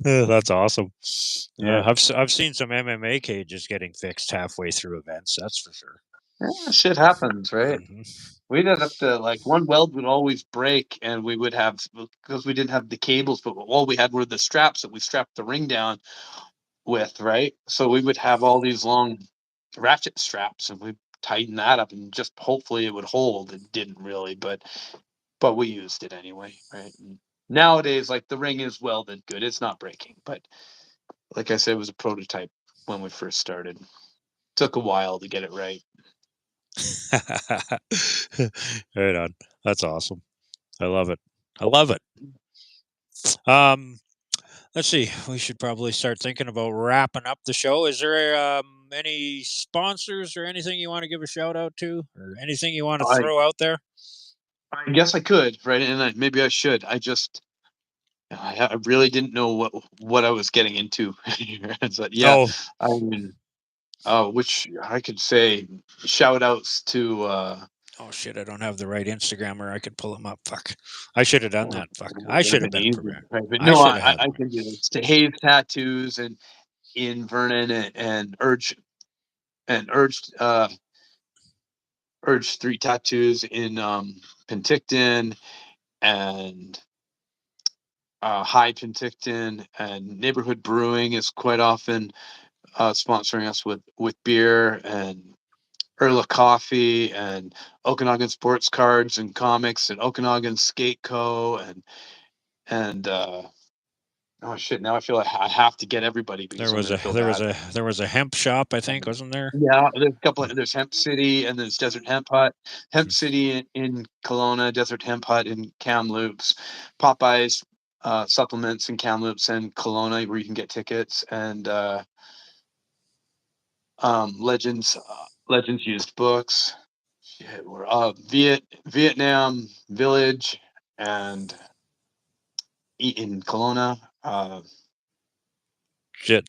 ring. That's awesome. Yeah. I've seen some MMA cages getting fixed halfway through events. That's for sure. Yeah, shit happens, right? hmm We'd have to, like, one weld would always break, and we would have, because we didn't have the cables, but all we had were the straps that we strapped the ring down with, right? So we would have all these long ratchet straps, and we tighten that up, and just hopefully it would hold. It didn't really, but we used it anyway, right? And nowadays, like, the ring is welded good; it's not breaking. But like I said, it was a prototype when we first started. Took a while to get it right. Right on. That's awesome. I love it. I love it. Um, let's see. We should probably start thinking about wrapping up the show. Is there any sponsors or anything you want to give a shout out to, or anything you want to I throw out there? I guess I could, right? And maybe I should. I really didn't know what I was getting into here. But yeah, Oh, I mean, which I could say shout outs to oh shit! I don't have the right Instagrammer. I could pull him up. Fuck. I should have done that. Fuck. I would have should have been been easy, prepared. right? But I no, should have had I one. can do this. To Hayes Tattoos and in Vernon and Urge 3 Tattoos in Penticton and High Penticton, and Neighborhood Brewing is quite often sponsoring us with beer, and Erla Coffee and Okanagan Sports Cards and Comics and Okanagan Skate Co. And oh shit! Now I feel like I have to get everybody because I'm gonna feel bad. there was a hemp shop, I think, wasn't there? Yeah, there's a couple. There's Hemp City and there's Desert Hemp Hut. Hemp City in Kelowna, Desert Hemp Hut in Kamloops, Popeyes supplements in Kamloops and Kelowna where you can get tickets, and Legends used books. Shit, we're Vietnam Village and in Kelowna. Shit.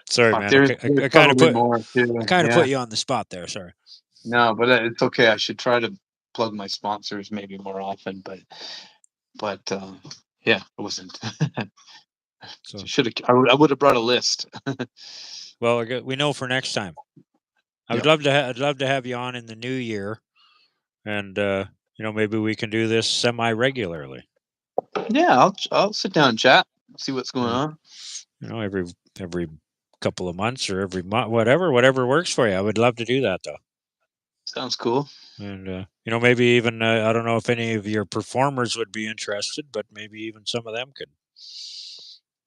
Sorry, Fuck, man. there's probably more I too. kind of Yeah, put you on the spot there. Sorry. no, but it's okay. I should try to plug my sponsors maybe more often. But yeah, it wasn't. So, Should have. I would have brought a list. well, we know for next time. Yep. I'd love to have you on in the new year, and maybe we can do this semi regularly. Yeah, I'll sit down and chat, see what's going Uh, on. every couple of months or every month, whatever works for you. I would love to do that though. Sounds cool. And maybe even I don't know if any of your performers would be interested, but maybe even some of them could.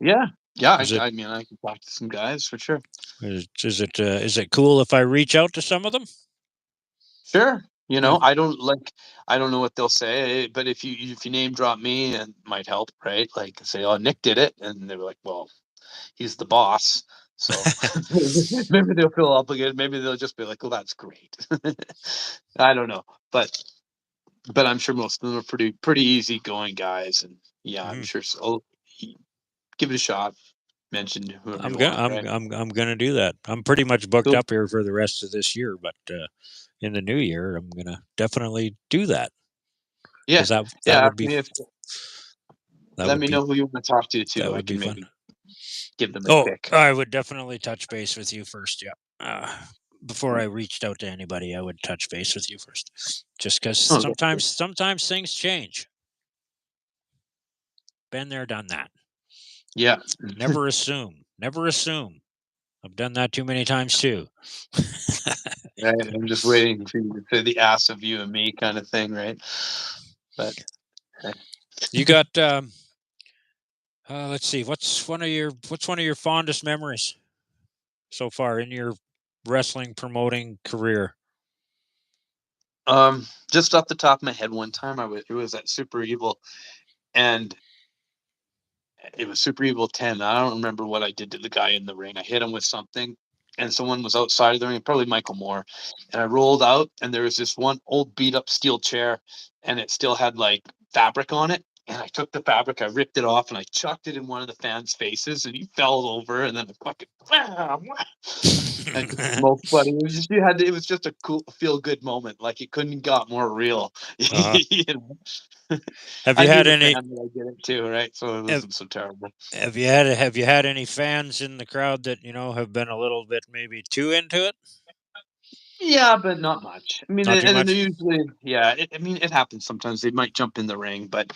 Yeah, yeah. Is it I mean, I can talk to some guys for sure. is it cool if I reach out to some of them? Sure. Yeah. I don't know what they'll say, but if you name drop me, and might help, right? Like say, oh, Nick did it, and they're like, well, he's the boss, so maybe they'll feel obligated. Maybe they'll just be like, well, that's great. I don't know, but I'm sure most of them are pretty easygoing guys, and yeah, I'm Mhm. sure. So give it a shot. Mention whoever I'm you gonna want, right? I'm gonna do that. I'm pretty much booked Cool. up here for the rest of this year, but in the new year, I'm gonna definitely do that Yeah, because yeah. I mean, if that let would me be know who you want to talk to that too. I would be can fun. maybe give them a Oh, pick. I would definitely touch base with you first. Yeah. Before I reached out to anybody, I would touch base with you first, just because Okay. sometimes things change. Been there, done that. Yeah. Never assume. Never assume. I've done that too many times too. Right. I'm just waiting for you to say the ass of you and me kind of thing, right? But You got let's see, what's one of your fondest memories so far in your wrestling promoting career? just off the top of my head, one time it was at Super Evil, and it was Super Evil 10. I don't remember what I did to the guy in the ring. I hit him with something, and someone was outside of the ring, probably Michael Moore. And I rolled out, and there was this one old beat up steel chair, and it still had like fabric on it. And I took the fabric, I ripped it off, and I chucked it in one of the fans' faces, and he fell over, and then I fucking wham, wham, and just smoked buddy. It was just it was just a cool feel good moment. Like it couldn't got more real. Uh-huh. You know? Have I you knew had the any fan that I did it too, right? So it have, wasn't so terrible. have you had any fans in the crowd that, have been a little bit maybe too into it? Yeah, but not much. I mean, Not too and then much? usually, yeah. I mean, it happens sometimes. They might jump in the ring, but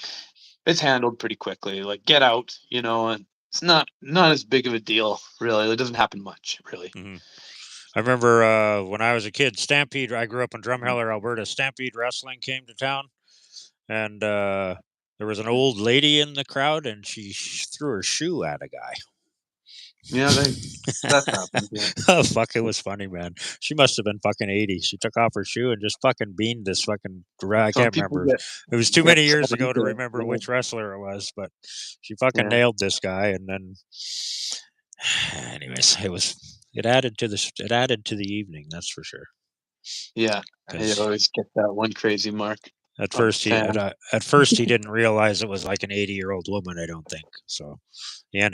it's handled pretty quickly. Like get out, and it's not as big of a deal, really. It doesn't happen much, really. Hmm. I remember when I was a kid, Stampede. I grew up in Mhm. Drumheller, Alberta. Stampede Wrestling came to town, and there was an old lady in the crowd, and she threw her shoe at a guy. Yeah, that happens. Yeah, Oh fuck! It was funny, man. She must have been fucking 80. She took off her shoe and just fucking beamed this fucking. I some can't people remember. It was too get many years so ago to into it. remember Yeah, which wrestler it was, but she fucking yeah, nailed this guy. And then, anyways, it added to the evening. That's for sure. yeah. You Because always get that one crazy mark at of a first fan. at first he didn't realize it was like an 80-year-old woman. I don't think so. Yeah,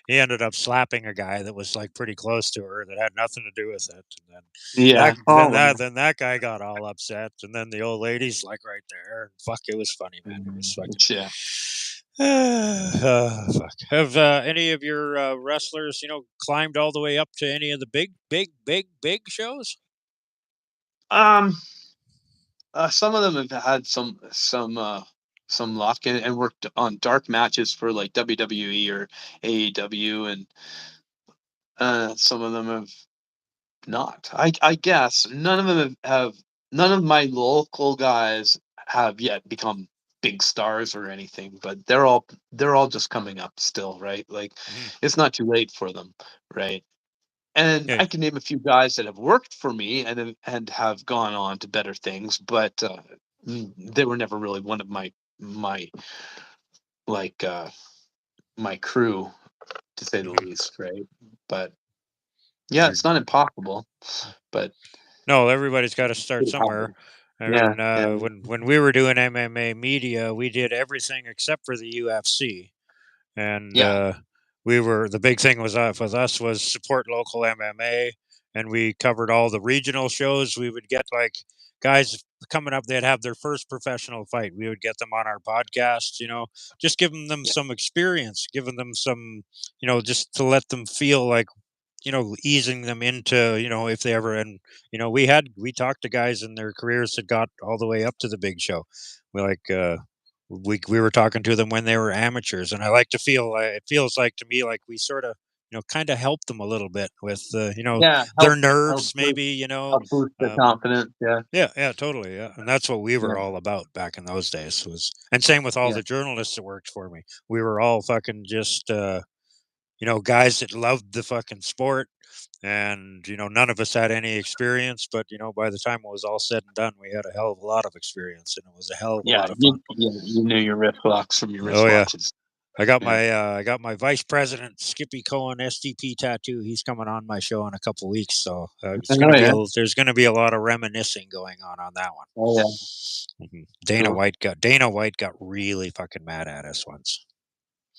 He ended up slapping a guy that was like pretty close to her that had nothing to do with it. And then yeah. Oh, well. then that guy got all upset. And then the old lady's like right there. And fuck, it was funny, man. It was fucking. Yeah. Fuck. Have any of your wrestlers, climbed all the way up to any of the big shows? Um. Some of them have had some luck and worked on dark matches for like WWE or AEW, and some of them have. not. I guess none of them have. None of my local guys have yet become big stars or anything, but they're all just coming up still, right? Like, Mhm. it's not too late for them, right? And Yeah, I can name a few guys that have worked for me and have gone on to better things, but they were never really one of my like my crew, to say the mhm. least, right? But yeah, You're- it's not impossible, but No, everybody's got to start it somewhere. happens. I Yeah, mean, yeah, when we were doing MMA media, we did everything except for the UFC, and yeah, the big thing was with us was support local MMA, and we covered all the regional shows. We would get like guys coming up; they'd have their first professional fight. We would get them on our podcast, just giving them yeah, some experience, giving them some, just to let them feel like easing them into, if they ever, and we talked to guys in their careers that got all the way up to the big show. We like we were talking to them when they were amateurs, and I like to feel it feels like to me like we sort of kind of helped them a little bit with yeah. their Help nerves boost, maybe, help boost their um, confidence. Yeah, yeah, totally, yeah, and that's what we yeah, were all about back in those days was, and same with all yeah, the journalists that worked for me. We were all fucking just guys that loved the fucking sport, and none of us had any experience, but by the time it was all said and done, we had a hell of a lot of experience, and it was a hell of a yeah. lot of fun. You knew your wristwatch from your Oh yeah, wristwatches. Yeah. I got my vice president Skippy Cohen SDP tattoo. He's coming on my show in a couple weeks, so Oh yeah. there's gonna be a lot of reminiscing going on that one. Oh yeah. Dana Cool. White got really fucking mad at us once.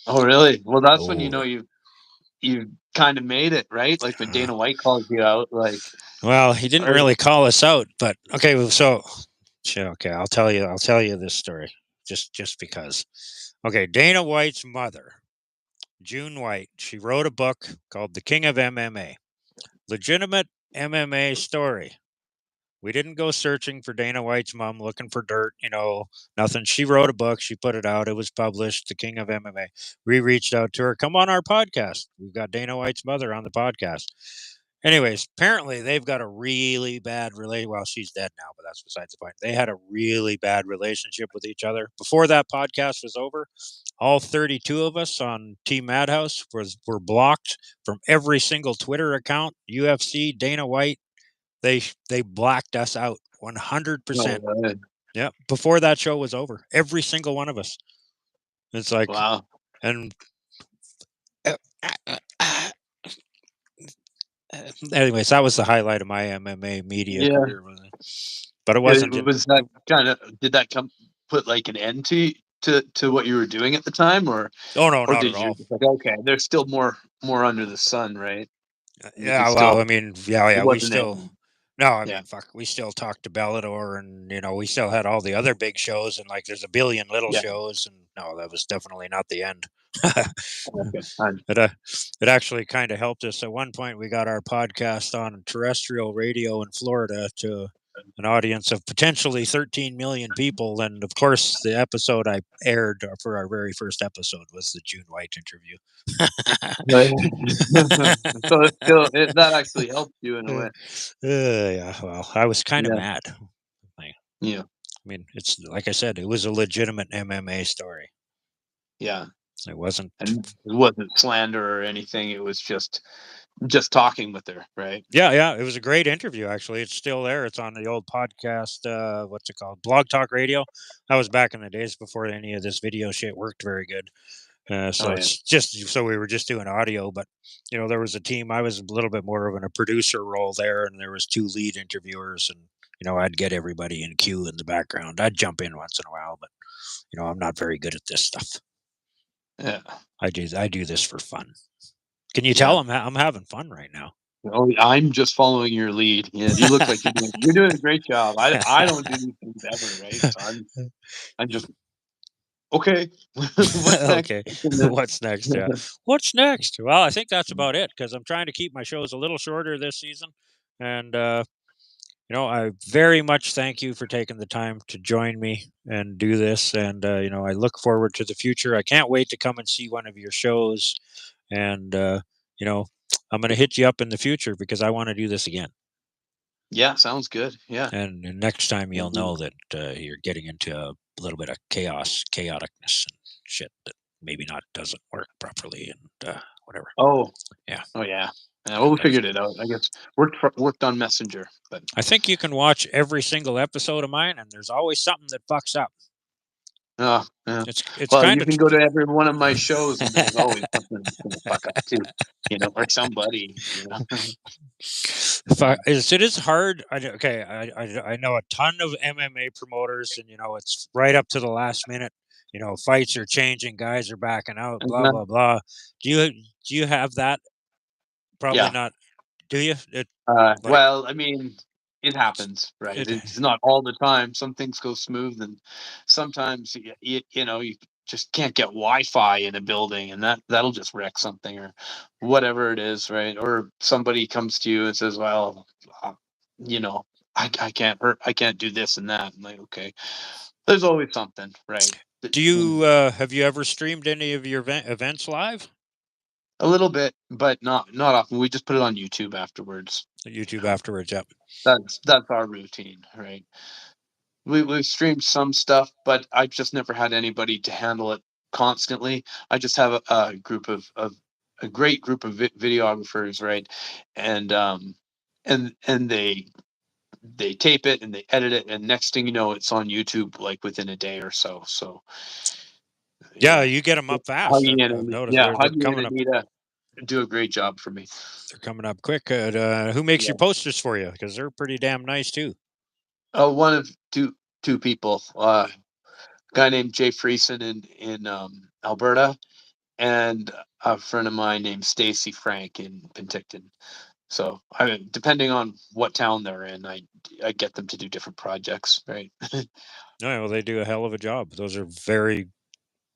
Oh really? Well, that's when you Oh know you kind of made it, right? Like when uh, Dana White calls you out, like, well, he didn't or, really call us out, but okay, so sure, okay, I'll tell you this story just because. Okay, Dana White's mother, June White, she wrote a book called The King of MMA. Legitimate MMA story. We didn't go searching for Dana White's mom looking for dirt, nothing. She wrote a book, she put it out, it was published, The King of MMA. We reached out to her, come on our podcast. We've got Dana White's mother on the podcast. Anyways, apparently they've got a really bad relation. Well, she's dead now, but that's besides the point. They had a really bad relationship with each other. Before that podcast was over, all 32 of us on Team Madhouse were blocked from every single Twitter account. UFC, Dana White, they blacked us out no, 100%. Yeah, before that show was over, every single one of us. It's like, wow. and uh, uh, uh, anyways, that was the highlight of my MMA media Yeah. career. But it wasn't. Was that kind of, did that come put like an end to what you were doing at the time, Oh no, or not at did you all. just like, okay, there's still more under the sun, right? You could Yeah, well, I still, mean, yeah, it yeah, we wasn't still. ending. No, I Yeah. mean, fuck, we still talked to Bellator, and we still had all the other big shows, and like, there's a billion little Yeah. shows, and no, that was definitely not the end. Okay. it it actually kind of helped us. At one point, we got our podcast on terrestrial radio in Florida to an audience of potentially 13 million people, and of course, the episode I aired for our very first episode was the June White interview. Right. So that actually helped you in a way. Yeah, well, I was kind of Yeah. mad. I Yeah. mean, it's like I said, it was a legitimate MMA story. Yeah. It wasn't. And it wasn't slander or anything. It was just talking with her, right? Yeah, yeah, it was a great interview. Actually, it's still there. It's on the old podcast. What's it called? Blog Talk Radio. That was back in the days before any of this video shit worked very good. So Oh yeah. it's just so we were just doing audio, but there was a team. I was a little bit more of a producer role there, and there was two lead interviewers, and I'd get everybody in queue in the background. I'd jump in once in a while, but I'm not very good at this stuff. Yeah. I do this for fun. Can you tell Yeah. I'm having fun right now? Oh, I'm just following your lead. Yeah, you look like you're doing a great job. I don't do these things ever, right? So I'm just okay. What's next? Okay. What's next? Yeah. What's next? Well, I think that's about it because I'm trying to keep my shows a little shorter this season. And, I very much thank you for taking the time to join me and do this. And, I look forward to the future. I can't wait to come and see one of your shows. And, you know, I'm going to hit you up in the future because I want to do this again. Yeah, sounds good. Yeah. And next time you'll Mhm. know that you're getting into a little bit of chaoticness and shit that maybe not doesn't work properly and whatever. Oh, Yeah. oh yeah. Well, we figured it out. I guess worked on Messenger, but I think you can watch every single episode of mine, and there's always something that fucks up. oh, yeah. It's Well, kind you of can go to every one of my shows, and there's always something that's gonna fuck up too, or somebody, Yeah. it is hard. I know a ton of MMA promoters, and it's right up to the last minute. Fights are changing, guys are backing out, blah Uh-huh. blah blah. Do you have that? Probably Yeah. not. Do you? Like Well, I mean, it happens, right? it. It's not all the time. Some things go smooth, and sometimes you just can't get Wi-Fi in a building, and that'll just wreck something or whatever it is, right? Or somebody comes to you and says, "Well, uh, you know, I can't do this and that." I'm like, okay, there's always something, right? Do And you have you ever streamed any of your events live? a little bit, but not often. We just put it on YouTube afterwards. YouTube Um, afterwards, yep. that's our routine, right? We've streamed some stuff, but I've just never had anybody to handle it constantly. I just have a group of a great group of videographers, right? And and they tape it and they edit it, and next thing you know, it's on YouTube like within a day or so. So Yeah, yeah, you get them up fast. Huggy I've and noticed yeah, they're Huggy and coming up. Anita do a great job for me. They're coming up quick. Who makes Yeah. your posters for you? Because they're pretty damn nice too. One of two people. Guy named Jay Friesen in Alberta, and a friend of mine named Stacy Frank in Penticton. So depending on what town they're in, I get them to do different projects, right? No, well, they do a hell of a job. Those are very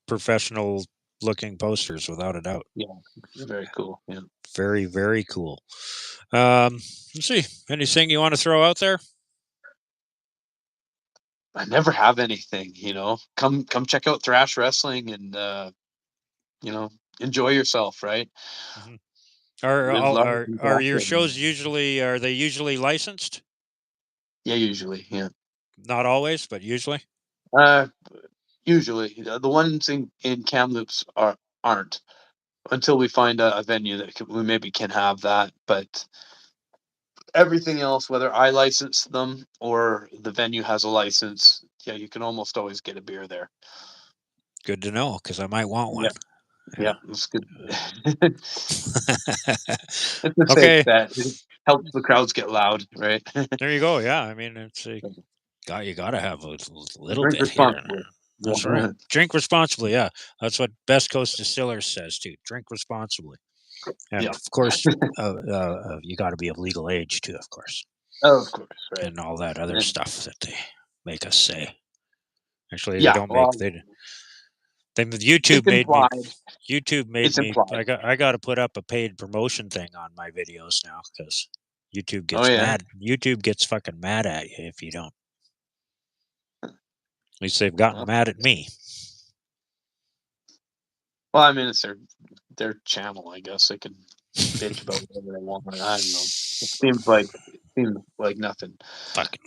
professional looking posters, without a doubt. Yeah, very cool. Yeah, Very, very cool. Let's see. Anything you want to throw out there? I never have anything. Come check out Thrash Wrestling and you know enjoy yourself, right? Hmm. Are We'd all love to are interact your with them. shows usually licensed? Yeah, usually, yeah. Not always, but usually. Uh, Usually the ones in Kamloops aren't. Until we find a venue that we maybe can have that. But everything else, whether I license them or the venue has a license, yeah, you can almost always get a beer there. Good to know, because I might want one. Yeah, yeah, Yeah. it's good. It's a safe Okay, bet. It helps the crowds get loud, right? there you go. Yeah, I mean, you got to have a little Drink bit here and responsibly. there. That's right. Yeah, Drink responsibly. Yeah, that's what Best Coast Distillers says too. Drink responsibly, and yeah, of course, you got to be of legal age too, of course, of course, right. and all that other And stuff that they make us say. Actually, they yeah, don't make well, they it's implied. YouTube made It's me implied. I got to put up a paid promotion thing on my videos now because YouTube Oh gets yeah. mad. YouTube gets fucking mad at you if you don't. At least they've gotten Well, mad at me. I mean, it's their channel. I guess they can bitch about whatever they want. I don't know. It seems like nothing. Fucking.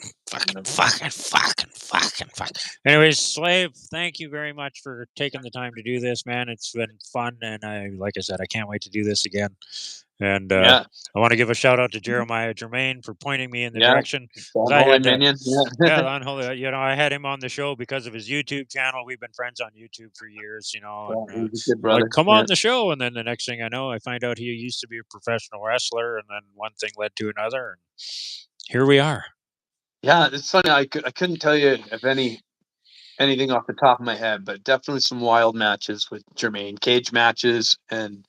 Anyways, Slave, thank you very much for taking the time to do this, man. It's been fun, and like I said, I can't wait to do this again. And Yeah, I want to give a shout out to Jeremiah Germain for pointing me in the yeah. direction. 'Cause I Unholy had to, minion. Yeah, yeah, unholy. I had him on the show because of his YouTube channel. We've been friends on YouTube for years, yeah, and he's a good I'm like, brother. come Yeah, on the show. And then the next thing I know, I find out he used to be a professional wrestler, and then one thing led to another, and here we are. yeah. It's funny. I couldn't tell you if anything off the top of my head, but definitely some wild matches with Jermaine, cage matches, and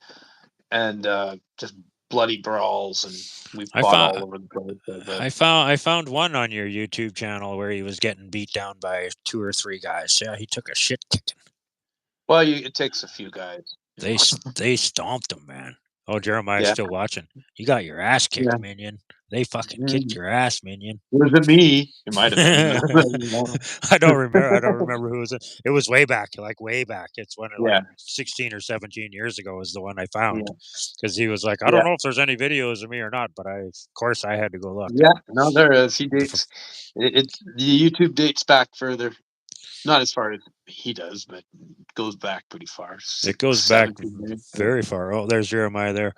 just bloody brawls, and we I fought found all over the place. But I found one on your YouTube channel where he was getting beat down by 2 or 3 guys. Yeah, he took a shit kicking. well, it takes a few guys. They stomped him, man. Oh, Jeremiah's Yeah. still watching. You got your ass kicked, Yeah. Minion. They fucking kicked your ass, Minion. It wasn't me. It might have been. I don't remember. I don't remember who was it. It was way back, like way back. It's when like Yeah. 16 or 17 years ago was the one I found. Yeah. Because he was like, I don't know if there's any videos of me or not, but of course, I had to go look. Yeah. No, there is. He dates. It's the YouTube dates back further. Not as far as he does, but goes back pretty far. It goes back 17 years. very far. Oh, there's Jeremiah there.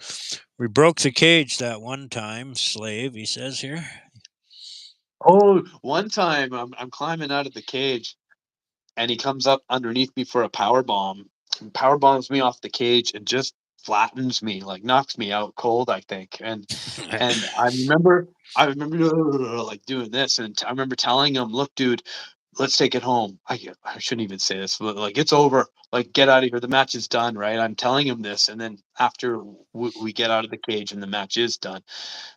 We broke the cage that one time, slave, he says here. Oh, one time I'm climbing out of the cage, and he comes up underneath me for a power bomb. And power bombs me off the cage and just flattens me, like knocks me out cold, I think. And I remember like doing this, and I remember telling him, "Look, dude, let's take it home." I shouldn't even say this, but like it's over. Like get out of here. The match is done, right? I'm telling him this, and then after we get out of the cage and the match is done,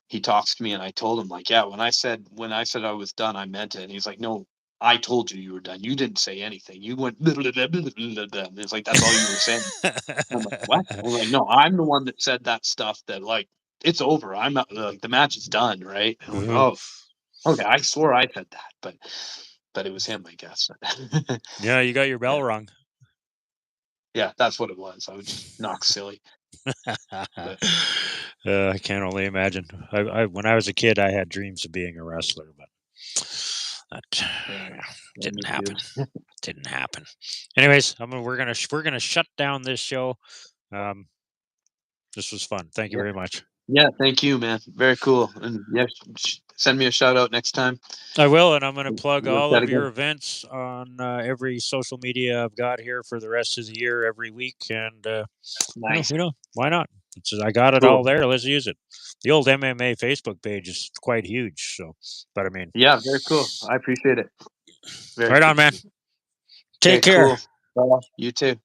he talks to me, and I told him like, yeah, when I said I was done, I meant it. And he's like, no, I told you were done. You didn't say anything. You went. It's like that's all you were saying. I'm like, what? I'm like, no, I'm the one that said that stuff. That like it's over. I'm not like the match is done, right? I'm like, oh, okay. I swore I said that, but it was him, I guess. Yeah, you got your bell rung. Yeah, that's what it was. I was just knock silly. But I can only imagine. When I was a kid, I had dreams of being a wrestler, but that yeah, didn't me happen. too. Didn't happen. Anyways, we're gonna shut down this show. This was fun. Thank you very much. Yeah, thank you, man. Very cool. And yeah, send me a shout out next time. I will, and I'm going to plug We'll all chat of your again. events on every social media I've got here for the rest of the year, every week, and Nice. why not? I got it all Cool. there. Let's use it. The old MMA Facebook page is quite huge, so. But I mean, Yeah, very cool. I appreciate it. Very right on, man. appreciative. Take Okay, care. cool. Well, you too.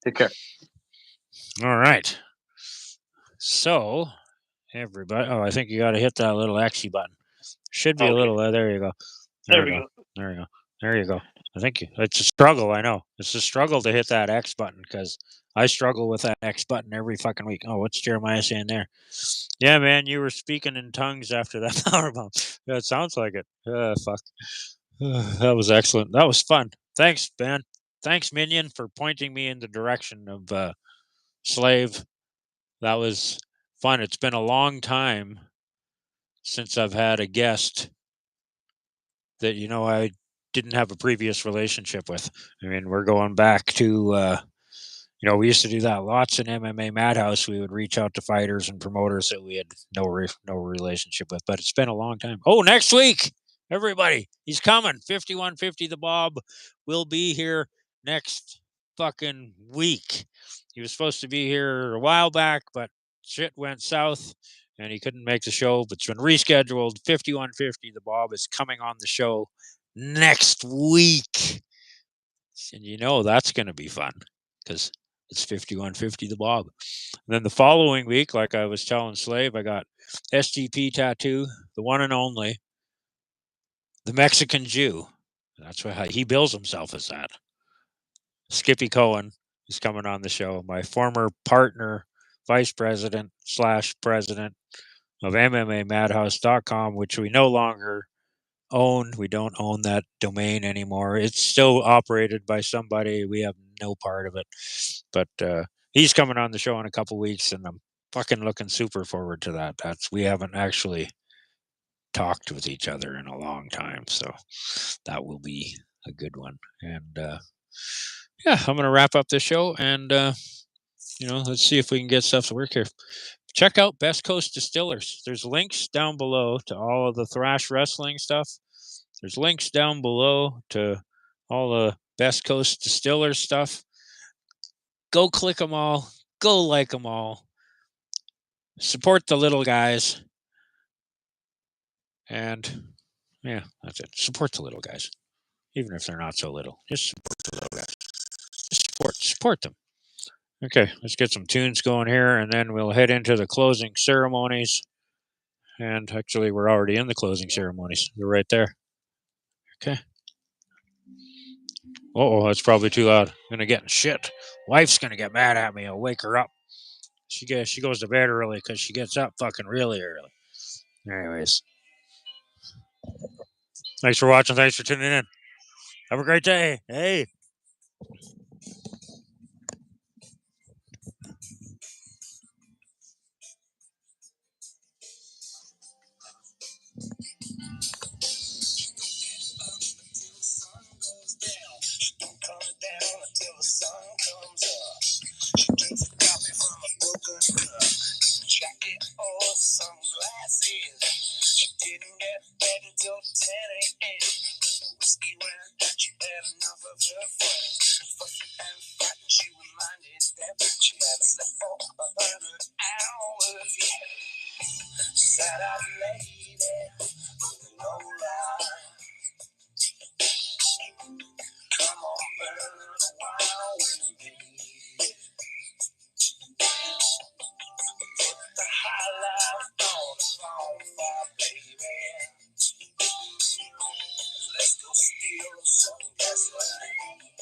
Take care. All right. So, everybody. Oh, I think you got to hit that little Xy button. Should be a Okay. little. There you go. There There we we go. go. There you go. There you go. I think it's a struggle. I know it's a struggle to hit that X button because I struggle with that X button every fucking week. Oh, what's Jeremiah saying there? Yeah, man, you were speaking in tongues after that power bomb. Yeah, it sounds like it. Fuck. That was excellent. That was fun. Thanks, Ben. Thanks, Minion, for pointing me in the direction of Slave. That was fun. It's been a long time since I've had a guest that I didn't have a previous relationship with. I mean, we're going back to we used to do that lots in MMA Madhouse. We would reach out to fighters and promoters that we had no relationship with. But it's been a long time. Oh, next week, everybody, he's coming. 5150 the Bob will be here next fucking week. He was supposed to be here a while back, but shit went south and he couldn't make the show. But it's been rescheduled. 5150 the Bob is coming on the show next week. And that's going to be fun because it's 5150 the Bob. And then the following week, like I was telling Slave, I got SGP Tattoo, the one and only, the Mexican Jew. That's what he bills himself as that. Skippy Cohen is coming on the show. My former partner, vice president / president of MMAmadhouse.com, which we no longer own. We don't own that domain anymore. It's still operated by somebody. We have no part of it. But he's coming on the show in a couple weeks, and I'm fucking looking super forward to that. We haven't actually talked with each other in a long time, so that will be a good one. And yeah, I'm gonna wrap up this show, and let's see if we can get stuff to work here. Check out Best Coast Distillers. There's links down below to all of the Thrash Wrestling stuff. There's links down below to all the Best Coast Distillers stuff. Go click them all. Go like them all. Support the little guys. And yeah, that's it. Support the little guys. Even if they're not so little. Just support the little guys. Just support them. Okay, let's get some tunes going here, and then we'll head into the closing ceremonies. And actually, we're already in the closing ceremonies. They're right there. Okay. Oh, that's probably too loud. I'm gonna get in shit. Wife's gonna get mad at me. I'll wake her up. She goes to bed early because she gets up fucking really early. Anyways, thanks for watching. Thanks for tuning in. Have a great day. Hey. Jacket or sunglasses. She didn't get bed until 10 a.m. Whiskey ran out, she had enough of her friends. Fussy and frightened, she reminded them she had slept for 100 hours. Yeah, sad-eyed lady, no lie. Come on, burn a while with me. Put the high life on the bonfire, baby. Let's go steal some gasoline.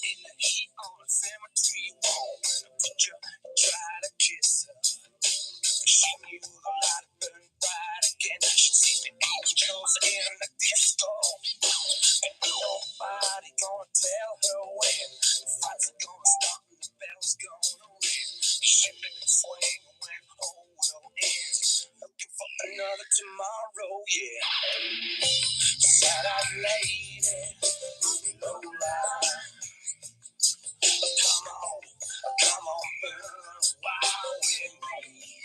In the heat on a cemetery wall, when a preacher tried to kiss her. She knew the light burned bright again. She'd seen the angels in the disco. And nobody gonna tell her when the fights are gonna start and the battle's gonna ring. Ship and swing when the whole world ends. Looking for another tomorrow, yeah. Sad-eyed lady, no lie. Come on, burn a while with me.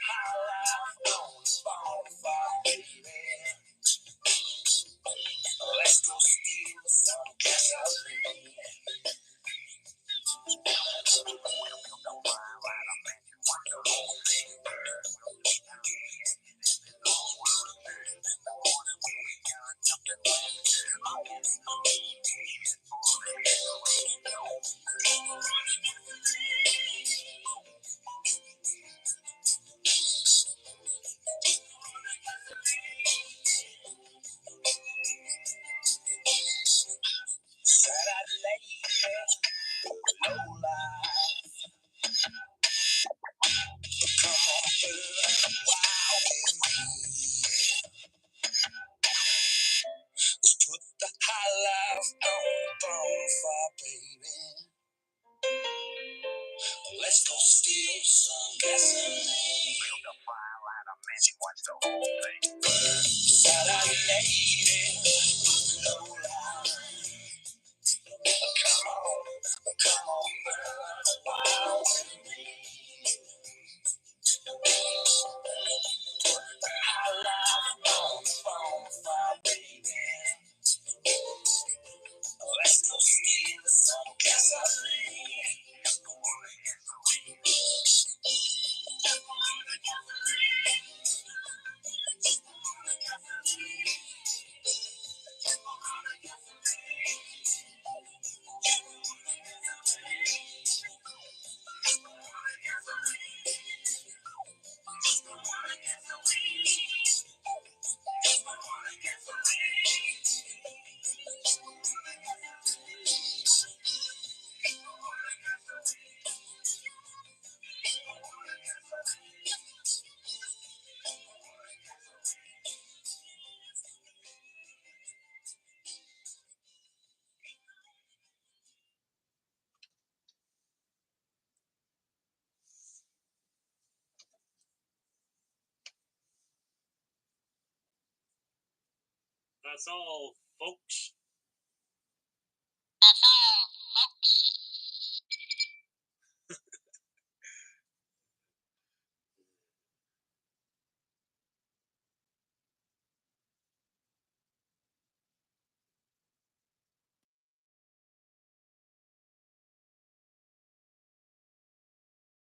High life on the bonfire, baby. Let's go steal some gasoline. Sad-eyed lady, no lie. Come on, burn a while with me. Let's put the high life on the bonfire, baby. Let's go steal some gasoline. Watch the whole thing burn. Sad-eyed lady, no lie. Come on, burn a while with me. Put the high life on the bonfire, baby. Let's go steal some gasoline. That's all, folks.